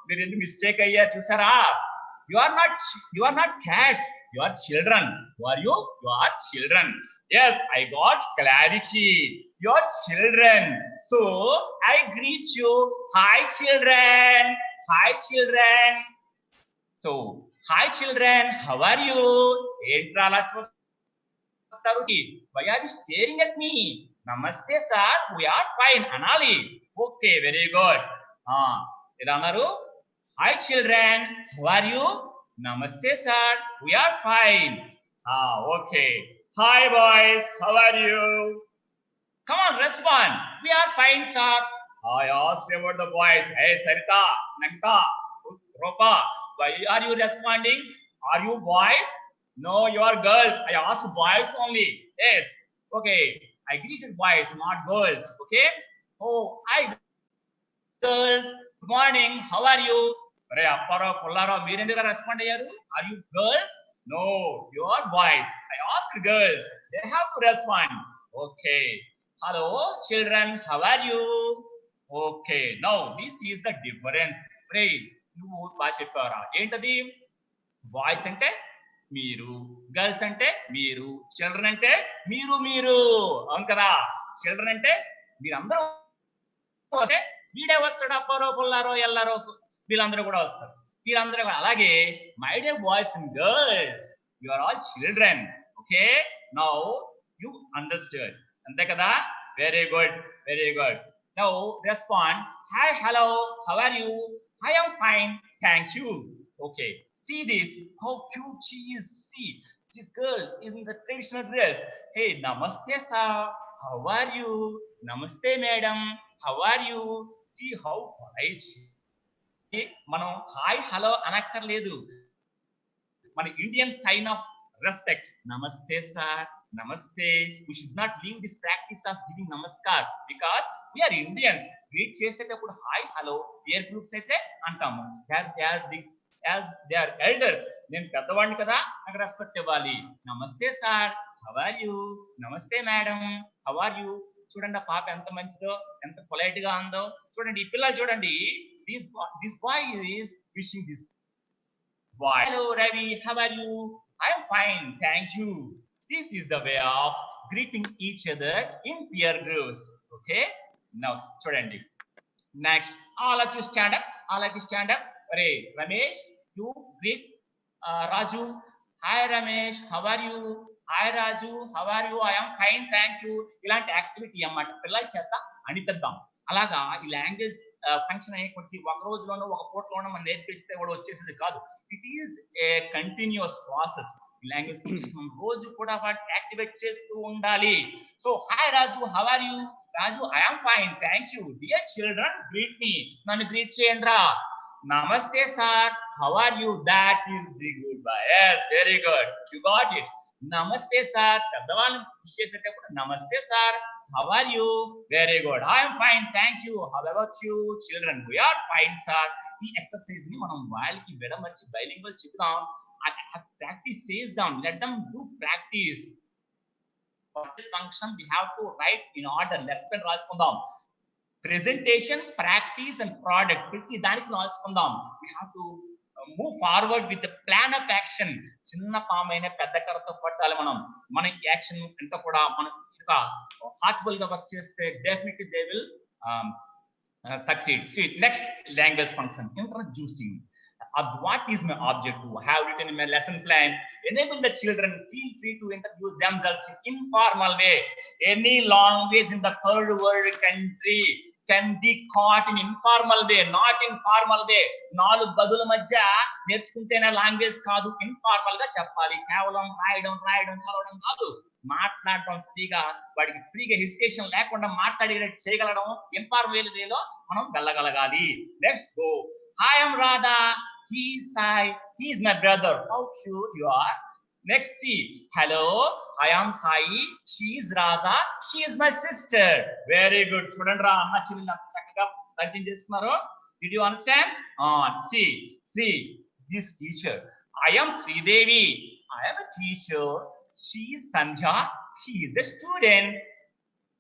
మీరు ఎందుకు మిస్టేక్ అయ్యా చూసారా? You are not cats, you are children. Who are you? You are children. Yes, I got clarity. You are children. So I greet you. Hi children. Hi children. So hi children, how are you? ఏంట్రా అలా చూస్తా Why are you staring at me? Namaste sir, we are fine anali. Okay, very good. Ila annaru, hi children, how are you? Namaste sir, we are fine. Okay. Hi boys, how are you? Come on, respond. We are fine, sir. I asked about the boys. Hey, Sarita, Nagta, Ropa, why are you responding? Are you boys? No, you are girls. I asked boys only. Yes. Okay. I greeted boys, not girls. Okay. Oh, hi, girls. Good morning. How are you? Respond. Are you girls? No, you are boys. I asked girls. They have to respond. Okay. Hello, children. How are you? Okay. Now, this is the difference. Pray. నువ్వు బాగా చెప్పారా ఏంటది? Boys అంటే మీరు, girls అంటే మీరు, children అంటే మీరు మీరు. అవును కదా? చిల్డ్రన్ అంటే మీరందరూ వస్తే వీడే వస్తాడు, అప్పారో పుల్లారో ఎల్లారో వీళ్ళందరూ కూడా వస్తారు. వీళ్ళందరూ అలాగే my dear boys and girls, you are all children. Okay, now you understand. అంతే కదా? Very good, very good. Now respond. Hi, hello, how are you? I am fine, thank you. Okay, see this, how cute she is. See, this girl is in the traditional dress. Hey, namaste sir, how are you? Namaste madam, how are you? See how polite she is. మనం hi hello అనక్కర్లేదు. మన Indian sign of respect. నమస్తే sir, నమస్తే. We should not leave this practice of giving namaskars because we are Indians. Greet చేసేటప్పుడు hi hello year groups అయితే అంటాము. They are elders. నేను పెద్దవాడిని కదా, నాకు రెస్పెక్ట్ ఇవ్వాలి. నమస్తే సార్, హౌ ఆర్ యు? నమస్తే మేడం, హౌ ఆర్ యు? చూడండి ఆ పాప ఎంత మంచిదో, ఎంత పొలైట్ గా ఉందో. చూడండి ఈ పిల్లలు చూడండి. This boy is wishing this boy. Hello Ravi, how are you? I am fine, thank you. This is the way of greeting each other in peer groups. Okay, now student. Next, all of you stand up. All of you stand up. Hey, Ramesh, you greet Raju. Hi Ramesh, how are you? Hi Raju, how are you? I am fine, thank you. ఇలాంటి activity అన్నమాట పిల్లల చేత అనిపిద్దాం. అలాగా ఈ language function అయ్యే కొద్ది ఒక రోజులోనో ఒక పూటలోనో మనం నేర్పిస్తే కూడా వచ్చేసేది కాదు. It is a continuous process. ఈ లాంగ్వేజ్ మనం రోజు కూడా వాటిని యాక్టివేట్ చేస్తూ ఉండాలి. So hi Raju, how are you? Raju, I am fine, thank you. Dear children, greet me. నన్ను గ్రీట్ చేయండి రా. Namaste sir, how are you? That is the goodbye. yes, very good, you got it. Namaste sir, పెద్దవాళ్ళని wish చేసేటప్పుడు namaste sir, how are you? Very good, I am fine, thank you. How about you? Children, we are fine sir. ఈ exercise ని మనం వాళ్ళకి విడమర్చి bilingual చెప్తాం. Practice చేద్దాం. Let them do practice. For this function we have to write in order. లెస్ పెన్ రాసుకుందాం. ప్రెజెంటేషన్, ప్రాక్టీస్ అండ్ ప్రోడక్ట్ ప్రతి దానికి రాసుకుందాం. We have to move forward with the plan of action. చిన్న పామైన పెద్ద కర్రతో పట్టాలి మనం. మన యాక్షన్ అంతా కూడా మనం హార్ట్ఫుల్ గా వర్క్ చేస్తే definitely they will succeed. See, next language function, introducing. What is my objective? I have written in my lesson plan. Enable the children feel free to introduce themselves in informal way. Any language in the third world country can be caught in informal way, not in formal way. నాలుగు గదుల మధ్య నేర్చుకుంటేనే language కాదు, informal గా చెప్పాలి. కేవలం రాయడం చదవడం కాదు, మాట్లాడడం ఫ్రీగా, వాడికి ఫ్రీగా హెసిటేషన్ లేకుండా మాట్లాడేటట్టు చేయగలడం ఇన్ఫార్మల్ వేలో మనం వెళ్ళగలగాలి. Next go. Hi, I am Radha. He is Sai. He is my brother. How cute you are. Next, see. Hello, I am Sai. She is Radha. She is my sister. Very good. Student ra amma chillina chakkaga పరిచయం చేసుకున్నారు. Did you understand? See this teacher. I am Sridevi. I am a teacher. She is Sandhya. She is a student.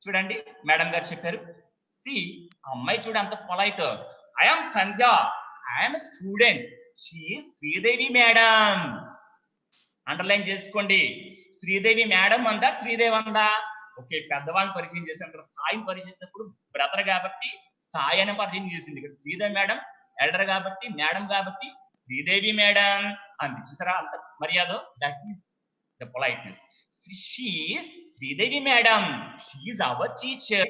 చూడండి madam గారు చెప్పారు. See, అమ్మాయి చూడ అంత polite. I am Sandhya. I am a student. She is Sridevi madam. Underline చేసుకోండి. Sridevi madam అందా, శ్రీదేవి అందా? Okay, పెద్దవాళ్ళని పరిచయం చేసినప్పుడు సాయి పరిచయం చేసినప్పుడు బ్రదర్ కాబట్టి సాయి అని పరిచయం చేసింది. ఇక్కడ శ్రీదేవి మేడం ఎల్డర్ కాబట్టి, మేడం కాబట్టి శ్రీదేవి మేడం అంది. చూసారా అంత మర్యాద? That is the politeness. She is Sridevi Madam. She is our teacher.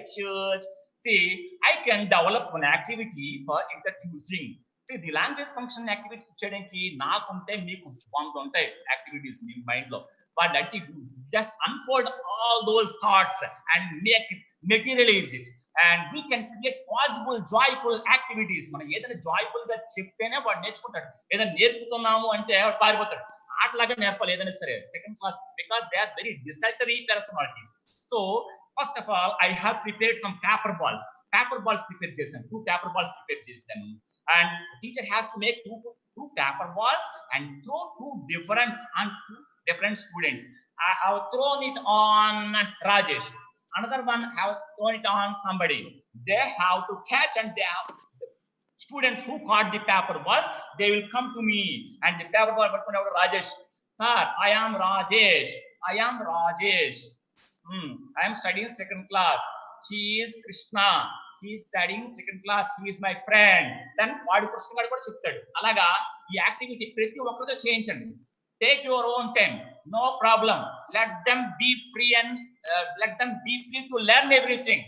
See, I can develop one activity for introducing. See, the language function activity cheyడానికి nakunte meeku pontuntai activities in mind lo. But that you just unfold all those thoughts and make it materialize it. And we can create possible joyful activities. మనం ఏదైనా joyful గా చెప్తేనే వాడు నేర్చుకుంటాడు. ఏదైనా నేర్పుతున్నాము అంటే వాడు పారిపోతాడు. అట్లాగా నేర్పాలి ఏదైనా సరే second class because they are very desultory personalities. So first of all, I have prepared some paper balls prepare చేశాను. 2 paper balls prepare చేశాను. And teacher has to make two paper balls and throw two different students. I have thrown it on Rajesh. Another one have thrown it on somebody. They have to catch, and they have students who caught the paper balls, they will come to me and the paper ball pattukunnavaru Rajesh, sir, I am Rajesh. I am studying second class. He is Krishna. He is studying second class. He is my friend. Then vaadu Krishna garu kuda cheptadu. Alaga ee activity prati okkarతో చేయించండి. Take your own time, no problem. Let them be free to learn everything.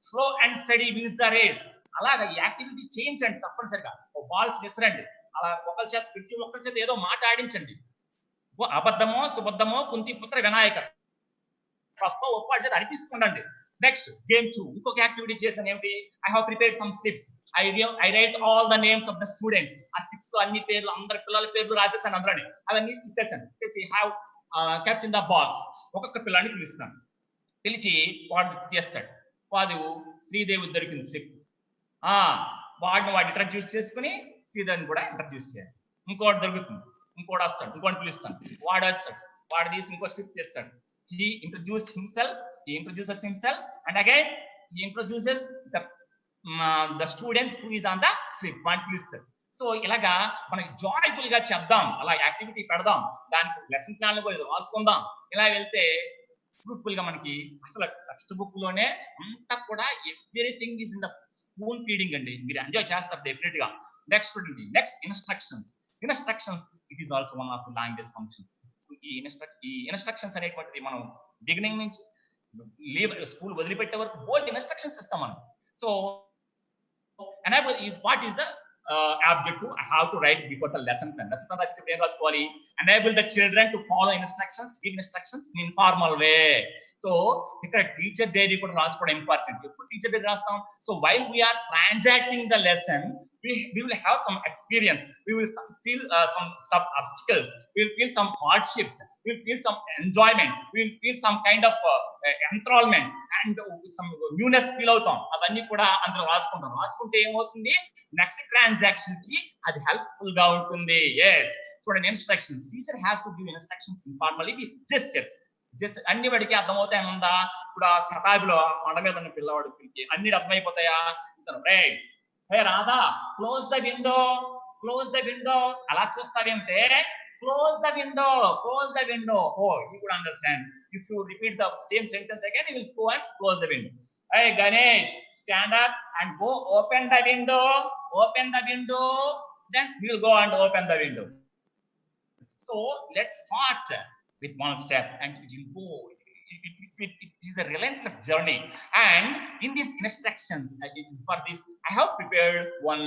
Slow and steady wins the race. అలాగా ఈ activity చేయించండి తప్పనిసరిగా. Balls విసరండి. అలా ప్రతి ఒక్కరి చేత ఏదో మాట ఆడించండి. అబద్ధమో సుబద్ధమో కుంతి పుత్ర వినాయక తప్ప ఒప్పాడి చేత అనిపిస్తుండండి. నెక్స్ట్ గేమ్ 2 ఇంకొక యాక్టివిటీ చేశాను. ఏమిటి? I have prepared some slips. I write all the names of the students. ఆ స్లిప్స్ లో అన్ని పేర్లు అందరి పిల్లల పేర్లు రాసేసాను. అందులోనే అవన్నీ స్టిక్ చేశాను. Have kept in the box. ఒక్కొక్క పిల్లాన్ని పిలుస్తాను. పిలిచి వాడు తీస్తాడు. వాడు శ్రీదేవి దొరికింది స్లిప్. వాడిని ఇంట్రడ్యూస్ చేసుకుని శ్రీదేవిని కూడా ఇంట్రడ్యూస్ చేయాలి. ఇంకోటి దొరుకుతుంది. ఇంకోటి వస్తాడు. ఇంకోటి పిలుస్తాడు. వాడు వస్తాడు. వాడు తీసి ఇంకో స్లిప్ చేస్తాడు. He introduces himself and again he introduces the student who is on the slip. వాడిని పిలుస్తాడు. సో ఇలాగా మనకి జాయ్ఫుల్ గా చెప్దాం. అలా యాక్టివిటీ పెడదాం. దానికి లెసన్ ప్లాన్ లో రాసుకుందాం. ఇలా వెళ్తే ఫ్రూట్ఫుల్ గా మనకి అసలు టెక్స్ట్ బుక్ లోనే అంతా కూడా everything is in the spoon feeding అండి. మీరు ఎంజాయ్ చేస్తారు డెఫినెట్ గా. నెక్స్ట్ చూడండి. Next instructions. It is also one of the language functions. ఈ ఇన్స్ట్రక్షన్స్ అనేటువంటిది మనం బిగినింగ్ నుంచి స్కూల్ వదిలిపెట్టే వరకు బోల్డ్ ఇన్స్ట్రక్షన్స్ ఇస్తాం మనం. So what is the objective? I have to write before the lesson plan. Lesson plan రాసేటప్పుడు ఏం రాసుకోవాలి? Enable the children to follow instructions, give instructions in informal way. So ఇక్కడ టీచర్ డైరీ కూడా రాసుకోవడం ఇంపార్టెంట్. ఎప్పుడు teacher diary రాస్తాం? So while we are transacting the lesson, we will have some experience. We will feel some obstacles. We will feel some hardships. We will feel some enjoyment. We will feel some kind of enthrallment and some newness feel అవుతాం. అవన్నీ కూడా అందులో రాసుకుంటాం. రాసుకుంటే ఏమవుతుంది? Next transaction కి అది helpful గా ఉంటుంది. ఎస్ చూడండి. Instructions. Teacher has to give instructions informally with gestures. అన్ని వాడికి అర్థమవుతాయనుందా? ఇప్పుడు ఆ శతాబిలో కొండ మీద ఉన్న పిల్లవాడికి అన్ని అర్థమైపోతాయా? Hey Radha, close the window. అలా చూస్తావేంటే close the window. Oh, you could understand. If you repeat the same sentence again, you will go and close the window. Hey Ganesh, stand up and go open the window. Then we will go and open the window. So let's start with one step and it will go. It is a relentless journey. And in these instructions, for this, I have prepared one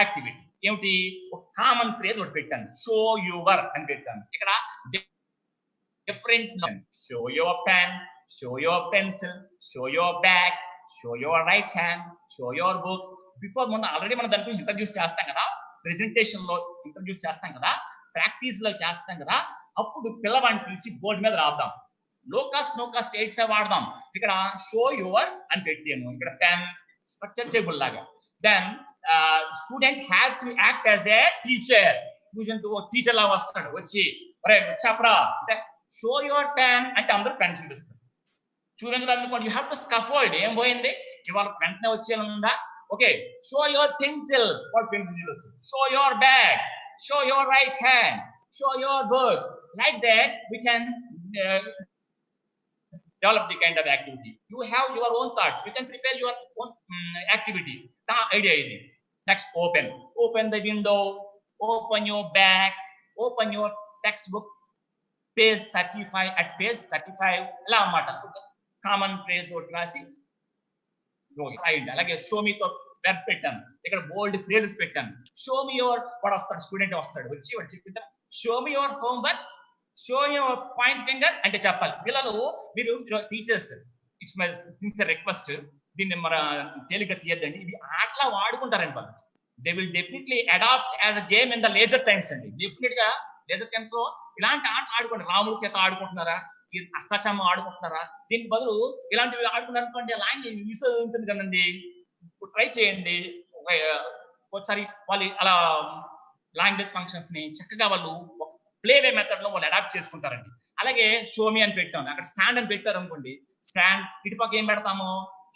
activity. ఏమిటి? ఒక common phrase ఒకటి పెట్టాను. Show your అని పెట్టాను. ఇక్కడ different show your pen, show your pencil, show your bag, show your right hand, show your books. Before మనం already మనం దాని గురించి ఇంట్రడ్యూస్ చేస్తాం కదా, ప్రెజెంటేషన్ లో ఇంట్రడ్యూస్ చేస్తాం కదా, ప్రాక్టీస్ లో చేస్తాం కదా. అప్పుడు పిల్లవాడిని పిలిచి బోర్డు మీద రాద్దాం. లో కాస్ట్ ఎయిడ్స్ వాడదాం. ఇక్కడ షో యువర్ అని పెట్టాను. ఇక్కడ పెన్ స్ట్రక్చర్ టేబుల్ లాగా. Then student has to act as a teacher. Teacher లాగా వస్తాడు. వచ్చి చెప్పరా అంటే షో యువర్ పెన్ అంటే అందరూ పెన్ చూపిస్తారు. చూపించడానికి యూ హ్యావ్ టు స్కఫోల్డ్. ఏం పోయింది? ఇవాళ వెంటనే వచ్చేయాలనుందా? Okay, show your pencil. వాడు పెన్సిల్ చూపిస్తుంది. Show your bag, show your right hand, show your books. Like that we can develop the kind of activity. You have your own thoughts. You can prepare your own activity. The idea is next. Open the window, open your bag, open your textbook. Page 35 at page 35 ఇలా అన్నమాట. Common phrase ఒకటి రాసి రాయండి. అలాగే show మీతో web పెట్టాను, ఇక్కడ bold phrases పెట్టాను. షో మీ యువర్, వాడు వస్తాడు, స్టూడెంట్ వస్తాడు, వచ్చి వాడు చెప్పిందా show me your homework, show your point finger అంటే చెప్పాలి. పిల్లలు మీరు teachers, it's my sincere request, దీన్ని మన తేలిక తీయద్దండి, ఇది ఆటలా వాడుకుంటారండి వాళ్ళు. They will definitely adapt as a game in the leisure times అండి. డెఫినెట్ గా లేజర్ టైమ్స్ లో ఇలాంటి ఆటలు ఆడుకోండి. రాముడి చేత ఆడుకుంటున్నారా, అష్టాచమ్మ ఆడుకుంటున్నారా, దీనికి బదులు ఇలాంటివి ఆడుకున్నారు అనుకోండి, లాంగ్వేజ్ ఈజీ ఉంటుంది కదండి. ట్రై చేయండి ఒకసారి. వాళ్ళు అలా లాంగ్వేజ్ ఫంక్షన్స్ ని చక్కగా వాళ్ళు ప్లేవే మెథడ్ లో వాళ్ళు అడాప్ట్ చేసుకుంటారండి. అలాగే షోమి అని పెట్టాము, అక్కడ స్టాండ్ అని పెట్టారు అనుకోండి, స్టాండ్ ఇటుపక్క ఏం పెడతాము,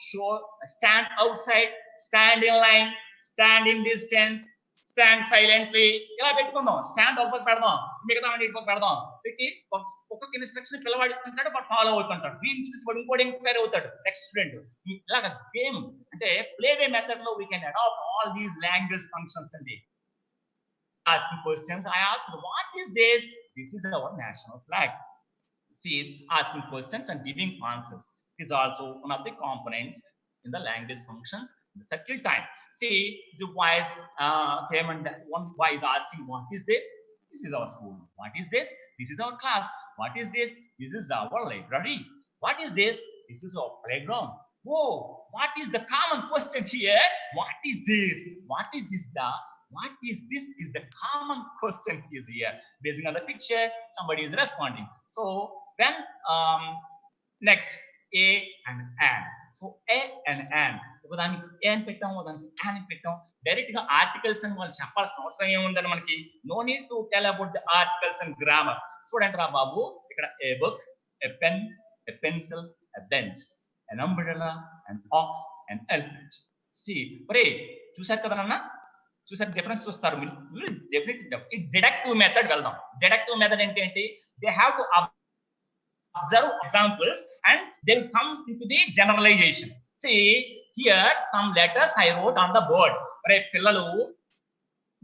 show stand out side, stand in line, stand in distance, stand silently, ఇలా పెట్టుకుందాం. స్టాండ్ ఒక పెడదాం, మిగతా ఇటుపక్క పెడదాం. పెట్టి ఒక్కొక్క ఇన్స్ట్రక్షన్ పిల్లవాడిస్తుంటాడు, వాడు ఫాలో అవుతుంటాడు. వీడిని చూసి వాడు ఇంకోటి ఇన్స్పైర్ అవుతాడు, నెక్స్ట్ స్టూడెంట్. ఇలాగ గేమ్ అంటే ప్లేవే మెథడ్ లో we can adapt all these language functions అండి. Asking questions, I asked, what is this? This is our national flag. See, asking questions and giving answers is also one of the components in the language functions. The circle time. See, the voice came and one boy is asking, what is this? This is our school. What is this? This is our class. What is this? This is our library. What is this? This is our playground. Whoa, what is the common question here? What is this? What is this? What is this is the common question is here. Based on the picture, somebody is responding. So when next a and an. So a and an. ఉదాహరణకి ఏ అని పెట్టాం, ఉదాహరణకి అని పెట్టాం. Direct గా articles అని వాళ్ళు చెప్పాల్సిన అవసరం ఏముందని మనకి. No need to tell about the articles and grammar. చూడండి రా బాబు, ఇక్కడ a book, a pen, a pencil, a bench, an umbrella, an ox, an elephant. See, ఒరే చూసారు కదా నాన్న, చూసారు డిఫరెన్స్ చూస్తారు మీరు. డెఫినెట్లీ డిడక్టివ్ మెథడ్ వెళ్దాం. డిడక్టివ్ మెథడ్ అంటే ఏంటి, they have to observe examples and they will come into the generalisation. See, here some letters I wrote on the board. ఒరే పిల్లలు,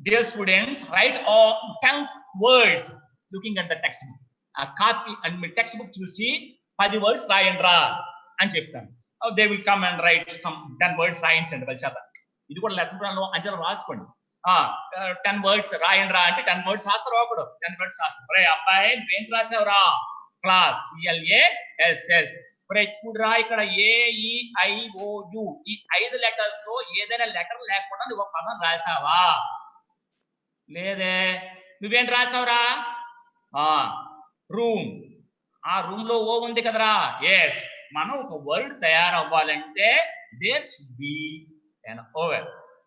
dear students, write all 10 words looking at the textbook. A copy and my textbook చూసి 10 words రాయండి రా అని చెప్తాను. They will come and write some 10 words రాయించండి వాళ్ళ చేత. ఇది కూడా లెసన్ ప్లాన్ లో అంచనా రాసుకోండి. 10 words రాయండి రా అంటే 10 words రాస్తారు. ఒకడు 10 words రాస్తారు. ఒరే అబ్బాయి నువ్వేంటి రాసావురా, క్లాస్ CLASS. ఒరే చూడరా, ఇక్కడ AEIOU ఈ 5 లెటర్స్ లో ఏదైనా లెటర్ లేకుండా నువ్వు ఒక పదం రాసావా? లేదే. నువ్వేంటి రాసావురా? రూమ్. ఆ రూమ్ లో ఓ ఉంది కదరా. ఎస్. మనం ఒక వర్డ్ తయారవ్వాలంటే there should be an vowel.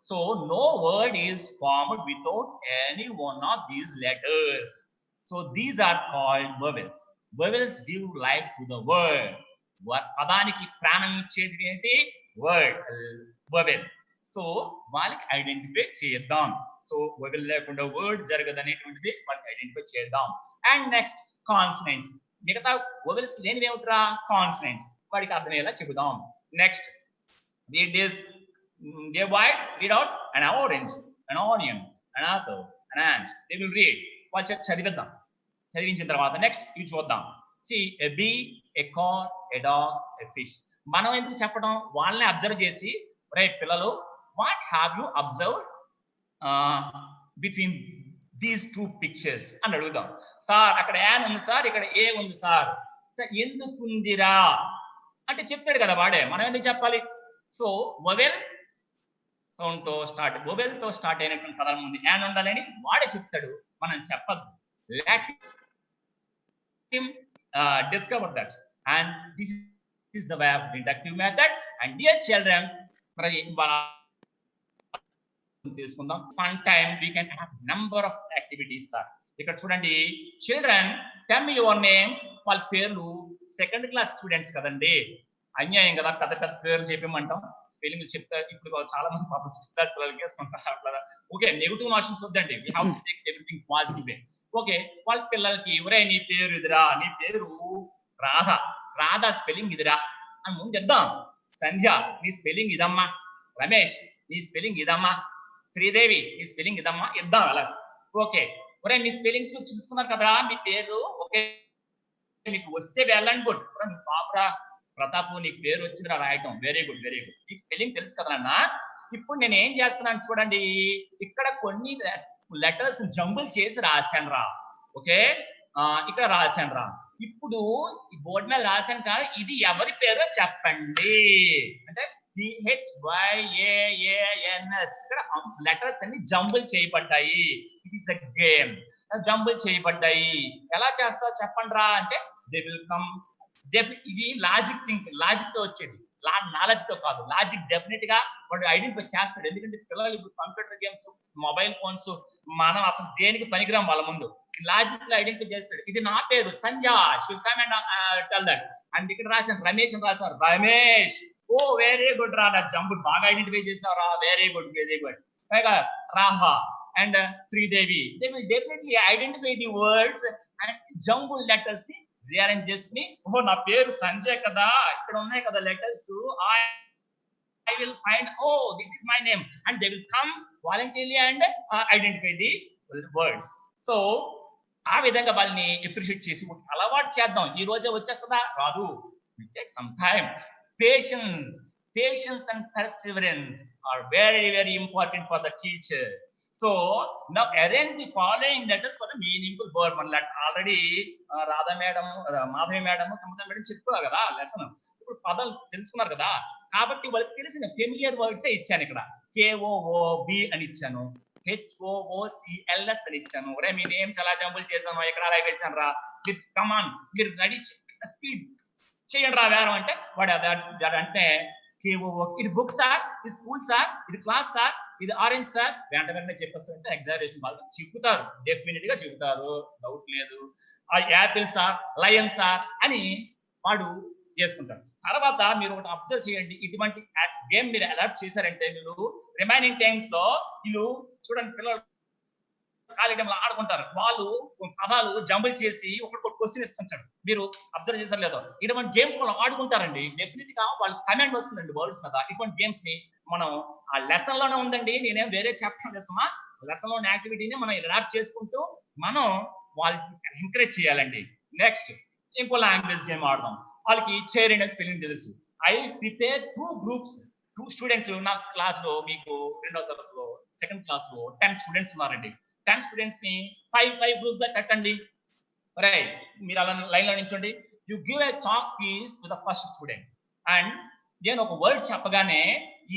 So no word is formed without any one of these letters. So these are called vowels. Vowels give life to the word. పదానికి ప్రాణం ఇచ్చేది ఏంటి? Word, vowel. సో వాళ్ళకి identify చేద్దాం. So vowel లేకుండా word జరగదు అనేటువంటిది వాళ్ళకి ఐడెంటిఫై చేద్దాం. And next consonants. మిగతా vowels లేనివి ఏమిట్రా? కాన్సనెంట్స్. వాడికి అర్థమయ్యేలా చెబుదాం. Next read this. Dear boys, read out an orange, an onion, an apple, an ant. They will read. వాళ్ళు చదివిద్దాం. చదివించిన తర్వాత నెక్స్ట్ ఇవి చూద్దాం. See, a bee, a car, a dog, a fish. మనం ఎందుకు చెప్పడం, వాళ్ళని అబ్జర్వ్ చేసి, రే పిల్లలు, what have you observed between these two pictures అని అడుగుదాం. సార్ అక్కడ యాన్ ఉంది సార్, ఇక్కడ ఏ ఉంది సార్. సార్ ఎందుకుందిరా అంటే చెప్తాడు కదా వాడే, మనం ఎందుకు చెప్పాలి? సో వొవెల్ సౌండ్ తో స్టార్ట్, వొవెల్ తో స్టార్ట్ అయినటువంటి పదాల ముందు యాన్ ఉండాలని వాడే చెప్తాడు, మనం చెప్పద్దు. Let him discover that, and this is the way of deductive method. And dear children, తీసుకుందాం. Fun time we can have number of activities sir. ఇక్కడ చూడండి, children tell me your names. వాళ్ళ పేర్లు సెకండ్ క్లాస్ స్టూడెంట్స్ కదండి, అన్యాయం కదా పెద్ద పెద్ద పేర్లు చెప్పమంటాం. స్పెల్లింగ్ చెప్తా. ఇప్పుడు చాలా మంది పాపం 6th క్లాస్ పిల్లలకి వేసుకుంటారు అట్లా. ఓకే, నెగిటివ్ నోషన్స్ వద్దండి, we have to take everything positive way. Okay, వాళ్ళ పిల్లలకి ఎవరే నీ పేరు ఇదిరా, నీ పేరు రాధ, రాధా స్పెల్లింగ్ ఇదిరా అని ముందు చెప్దాం. సంధ్య నీ స్పెల్లింగ్ ఇదమ్మా, రమేష్ నీ స్పెల్లింగ్ ఇదమ్మా, శ్రీదేవి నీ స్పెల్లింగ్ ఇదమ్మా ఇద్దాం అలా. ఓకే, ఒరే మీ స్పెల్లింగ్స్ చూసుకున్నారు కదరా, మీ పేరు ఓకే మీకు వస్తే వెళ్ళండి గుడ్. నువ్వు పాపరా ప్రతాప్ నీకు పేరు వచ్చిందిరా రాయటం, వెరీ గుడ్ వెరీ గుడ్. నీకు స్పెల్లింగ్ తెలుసు కదా అన్న. ఇప్పుడు నేను ఏం చేస్తున్నాను చూడండి, ఇక్కడ కొన్ని లెటర్స్ జంబుల్ చేసి రాశాను రా. ఓకే, ఇక్కడ రాశాను రా. ఇప్పుడు ఈ బోర్డు మీద రాశాను కదా, ఇది ఎవరి పేరో చెప్పండి అంటే DHYAANS. ఇక్కడ లెటర్స్ అన్ని జంబుల్ చేయబడ్డాయి. It is a game. Jumble చేయబడ్డాయి. ఎలా చేస్తావు చెప్పండి రా అంటే దే విల్ కమ్. ఇది లాజిక్ థింకింగ్, లాజిక్ తో వచ్చేది, నాలెడ్జ్ తో కాదు. లాజిక్ డెఫినెట్ గా వాడు ఐడెంటిఫై చేస్తాడు. ఎందుకంటే పిల్లలు ఇప్పుడు కంప్యూటర్ గేమ్స్, మొబైల్ ఫోన్స్, మనం అసలు దేనికి పనికిరాం వాళ్ళ ముందు. లాజిక్ లో ఐడెంటిఫై చేస్తాడు. ఇది నా పేరు Sanjay, should come and tell that. And ఇక్కడ రాశాను రమేష్ అని రాశాను, రమేష్. ఓ వెరీ గుడ్ రా, నా జంబుల్ బాగా ఐడెంటిఫై చేసావురా, very good very good. రాహా and Sridevi, they will definitely identify the words and jumble letters ని రీఅరేంజ్ చేసుకుని, ఓహో నా పేరు సంజయ్ కదా, ఇక్కడ ఉన్నాయి కదా letters, I will find, oh this is my name, and they will come voluntarily and identify the words. So ఆ విధంగా వాళ్ళని అప్రిషియేట్ చేసి అలవాటు చేద్దాం. ఈ రోజే వచ్చేస్తుందా? రాదు. It takes some time. Patience and perseverance are very very important for the teacher. So now arrange the following letters for the meaningful word. మన already Radha madam, Madhavi madam, Samatha madam చెప్తున్నారు కదా లెసన్. ఇప్పుడు పదాలు తెలుసుకున్నారు కదా, కాబట్టి వాళ్ళకి తెలిసిన ఫెమిలియర్ వర్డ్స్ ఇచ్చాను. ఇక్కడ KOOB అని ఇచ్చాను, HOOCLS అని ఇచ్చాను. ఒరే మీ నేమ్స్ ఎలా జంబుల్ చేశాను, ఎక్కడ అలా పెట్టాను రా, విత్ కమాన్ మీరు రెడీ స్పీడ్ చేయండి రా వేరం అంటే వాడు అంటే KOO, ఇది బుక్ సార్, ఇది స్కూల్ సార్, ఇది క్లాస్ సార్, ఇది ఆరెంజ్ సార్, వెంట వెంటనే చెప్పేస్తారంటే ఎగ్జామినేషన్ బాగా చెబుతారు, డెఫినెట్ గా చెబుతారు, డౌట్ లేదు. ఆ యాపిల్ సార్, లయన్ సార్ అని వాడు చేసుకుంటారు. తర్వాత మీరు ఒకటి అబ్జర్వ్ చేయండి, ఇటువంటి గేమ్ మీరు అడాప్ట్ చేశారంటే మీరు రిమైనింగ్ టైమ్స్ లో వీళ్ళు చూడండి, పిల్లలు ఖాళీ టైంలో ఆడుకుంటారు, వాళ్ళు పదాలు జంబుల్ చేసి ఒకటి క్వశ్చన్ ఇస్తుంటాడు. మీరు అబ్జర్వ్ చేశారు లేదో, ఇటువంటి గేమ్స్ మనం ఆడుకుంటారండి, డెఫినెట్ గా వాళ్ళు కమాండ్ వస్తుందండి వర్డ్స్ కదా. ఇటువంటి గేమ్స్ ని మనం ఆ లెసన్ లోనే ఉందండి, నేనేం వేరే చెప్తాను చేస్తామా, లెసన్ లోని యాక్టివిటీని మనం అడాప్ట్ చేసుకుంటూ మనం వాళ్ళకి ఎంకరేజ్ చేయాలండి. నెక్స్ట్ ఇంకో లాంగ్వేజ్ గేమ్ ఆడదాం. వాళ్ళకి చైర్ అనే స్పెల్లింగ్ తెలుసు. I prepare 2 groups, 2 students. నా క్లాస్ లో మీకు 2వ తరగతిలో 2nd క్లాస్ లో 10 స్టూడెంట్స్ ఉన్నారండి. 10 స్టూడెంట్స్ ని 5 గ్రూప్ గా కట్టండి. రైట్, మీరు అలా లైన్ లో నించోండి. You give a chalk piece to the first student and నేను ఒక వర్డ్ చెప్పగానే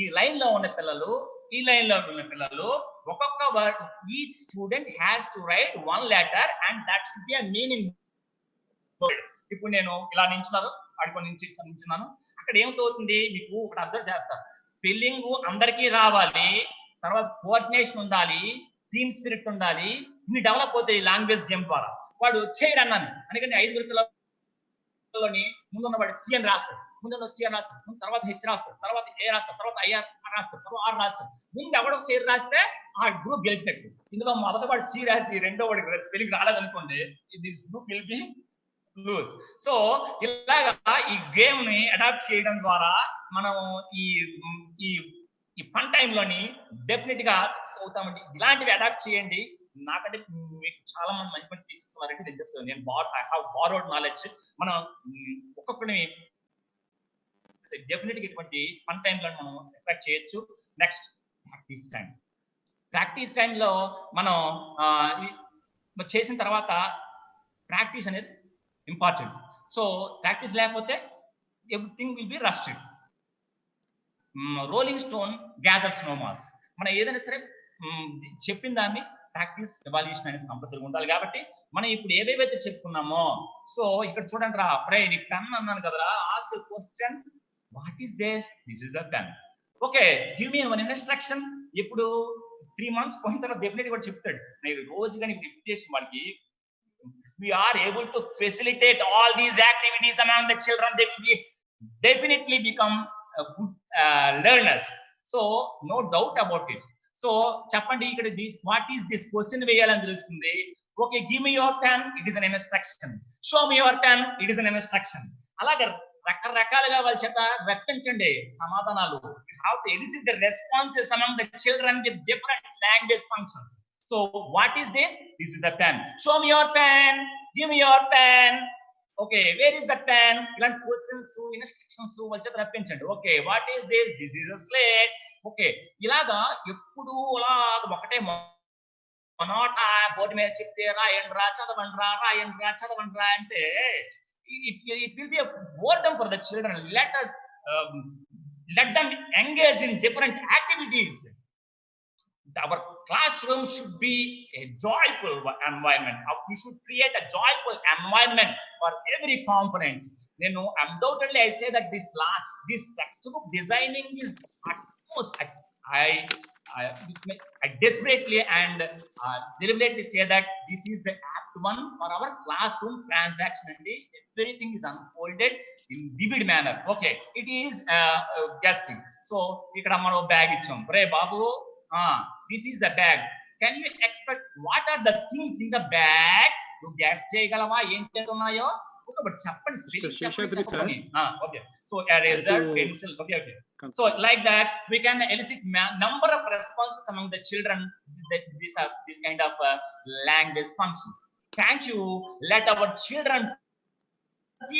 ఈ లైన్ లో ఉన్న పిల్లలు, ఈ లైన్ లో ఉన్న పిల్లలు ఒక్కొక్క word, each student has to right 1 letter and that should be a meaning word. ఇప్పుడు నేను ఇలా నించున్నాను, అక్కడ ఏమిటవుతుంది మీకు ఒకటి అబ్జర్వ్ చేస్తారు, స్పెల్లింగ్ అందరికీ రావాలి, తర్వాత కోఆర్డినేషన్ ఉండాలి, టీమ్ స్పిరిట్ ఉండాలి, ఇన్ని డెవలప్ అవుతాయి లాంగ్వేజ్ గేమ్ ద్వారా. వాడు చైర్ అన్నాను ఎందుకంటే 5 పిల్లలని ముందున్న వాడు C అని రాస్తాడు, ముందున్న C అని రాస్తాడు, తర్వాత H రాస్తాడు, తర్వాత A రాస్తాడు, తర్వాత IR రాస్తాడు, తర్వాత R రాస్తాడు. ముందు ఎవడో చైర్ రాస్తే ఆ గ్రూప్ గెలిచినట్టు. ఇందులో మొదట వాడు C రాసి రెండో వాడికి స్పెల్లింగ్ రాలేదనుకోండి, this group will be lose. So ఇలాగా ఈ గేమ్ ని అడాప్ట్ చేయడం ద్వారా మనం ఈ ఫన్ టైమ్ లోని డెఫినెట్ గా సక్సెస్ అవుతామండి. ఇలాంటివి అడాప్ట్ చేయండి. నాకంటే మీకు చాలా మంది మంచి మంచి టీచర్స్ ఉన్నారంటే జస్ట్ నేను ఐ హావ్ బారోడ్ నాలెడ్జ్. మనం ఒక్కొక్కరిని డెఫినెట్ గా ఇటువంటి ఫన్ టైమ్ లో మనం అట్రాక్ట్ చేయొచ్చు. నెక్స్ట్ ప్రాక్టీస్ టైమ్ లో మనం చేసిన తర్వాత ప్రాక్టీస్ అనేది ఇంపార్టెంట్. సో ప్రాక్టీస్ లేకపోతే everything will be rusted. Rolling stone gathers no moss. మనం ఏదైనా సరే చెప్పిన దాన్ని ప్రాక్టీస్ ఎవాల్యుయేషన్ అనేది కంపల్సరీ ఉండాలి. కాబట్టి మనం ఇప్పుడు ఏవేవైతే చెప్పుకున్నామో, సో ఇక్కడ చూడండి రా, ఇది పెన్ అన్నాను కదరా, ask question, what is this? This is a pen. Okay, give me one instruction. ఇప్పుడు 3 months పోయిన తర్వాత డెఫినెట్గా కూడా చెప్తాడు. రోజు కానీ రిపిటేషన్ వాళ్ళకి we are able to facilitate all these activities among the children, they will be definitely become good learners. So no doubt about it. So చెప్పండి ఇక్కడ what is this question వేయాలని తెలుస్తుంది. Okay, give me your pen, it is an instruction. Show me your pen, it is an instruction. అలాగే రకరకాలుగా వాళ్ళ చేత రప్పించండి సమాధానాలు. You have to elicit the responses among the children with different language functions. So what is this? This is the pen. Show me your pen. Give me your pen. Okay, where is the pen? Ilanti questions, instructions valche rapinchandi. Okay, what is this? This is a slate. Okay, ilaga eppudu ala ఒకటే మొనోట board మీద చెప్తే రాయండ్రా చదవండ్రా అంటే it will be a boredom for the children. Let them engage in different activities. Our classroom should be a joyful environment. We should create a joyful environment for every component. Undoubtedly, I say that this textbook designing is utmost. I desperately and deliberately say that this is the apt one for our classroom transaction. Everything is unfolded in vivid manner. Okay, it is guessing. So, ikkada mano bag ichcham. Re babu, this is the bag. Can you expect what are the things in the bag? You guess cheyagalava enti unnayo? Okay, చెప్పండి. Okay, so eraser, pencil. Okay. So like that, we can elicit number of responses among the children. These are this kind of language functions. Thank you. Let our children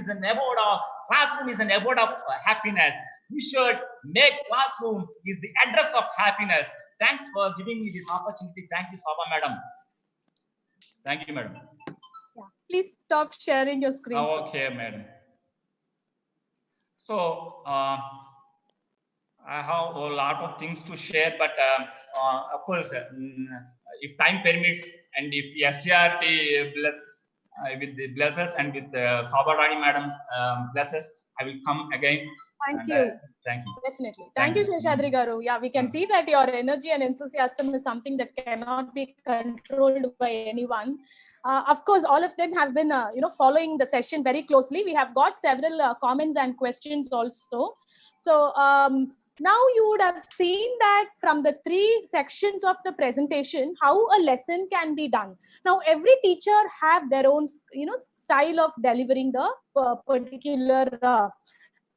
is an abode of classroom is an abode of happiness. We should make classroom is the address of happiness. Thanks for giving me this opportunity. Thank you, Shoba madam. Thank you, madam. Yeah. Please stop sharing your screen. Okay, madam. So I have a lot of things to share, but of course, if time permits and if SCRT blesses, with the blesses and with Shoba Rani madam's blesses, I will come again. Thank you. Thank you. Definitely. Thank you, Sheshadri Garu. Yeah, we can see that your energy and enthusiasm is something that cannot be controlled by anyone. Of course, all of them have been, following the session very closely. We have got several comments and questions also. So now you would have seen that from the 3 sections of the presentation, how a lesson can be done. Now, every teacher have their own, style of delivering the particular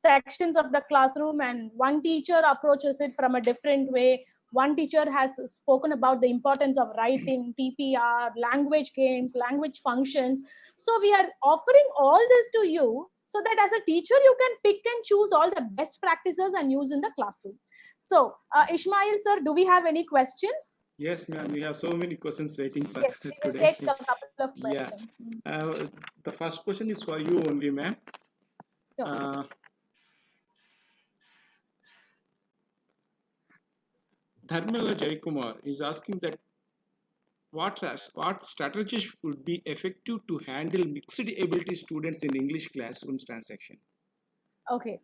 sections of the classroom, and one teacher approaches it from a different way. One teacher has spoken about the importance of writing, TPR, language games, language functions. So we are offering all this to you so that as a teacher you can pick and choose all the best practices and use in the classroom. So Ishmael sir, do we have any questions? Yes, ma'am. We have so many questions waiting for Yes, we will today. take a couple of questions. Yeah. The first question is for you only, ma'am. Sure. Dharmila Jaikumar is asking that what strategies would be effective to handle mixed ability students in English classrooms transaction? Okay,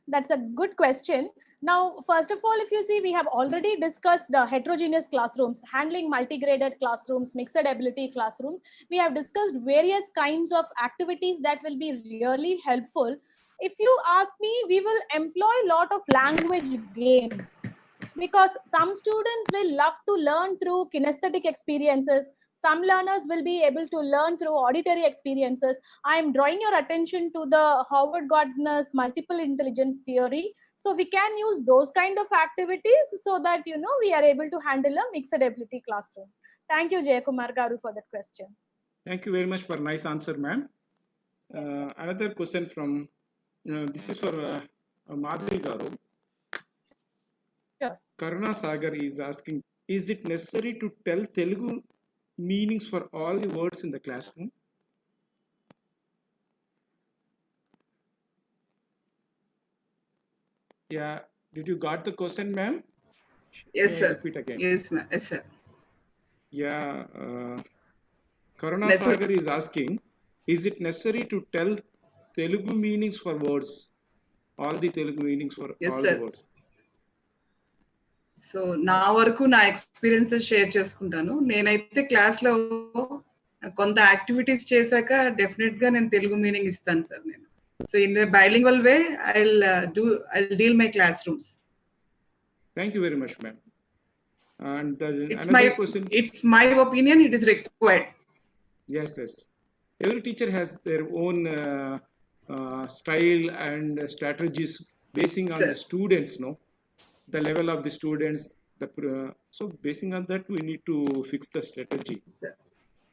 that's a good question. Now, first of all, if you see, we have already discussed the heterogeneous classrooms, handling multi-graded classrooms, mixed ability classrooms. We have discussed various kinds of activities that will be really helpful. If you ask me, we will employ a lot of language games, because some students will love to learn through kinesthetic experiences. Some learners will be able to learn through auditory experiences. I am drawing your attention to the Howard Gardner's multiple intelligence theory. So we can use those kind of activities so that, we are able to handle a mixed ability classroom. Thank you, Jayakumar Garu, for that question. Thank you very much for nice answer, ma'am. Another question from, this is for Madhuri Garu. Sure. Karuna Sagar is asking, is it necessary to tell Telugu meanings for all the words in the classroom? Yeah, did you got the question, ma'am? Yes, sir. Repeat again. Yes, ma'am. Yes, sir. Yeah, Karuna Sagar is asking, is it necessary to tell Telugu meanings for words? All the Telugu meanings for Yes, all sir. the words. So నా వరకు నా experiences share చేసుకుంటాను. నేనైతే క్లాస్లో కొంత activities చేశాక డెఫినెట్గా నేను తెలుగు మీనింగ్ ఇస్తాను సార్ నేను. So in bilingual way I deal my class rooms. Thank you very much, ma'am. And question. It's my opinion. It is required. Yes. Every teacher has their own style and strategies basing on the students, the level of the students. So basing on that, we need to fix the strategy. Sir.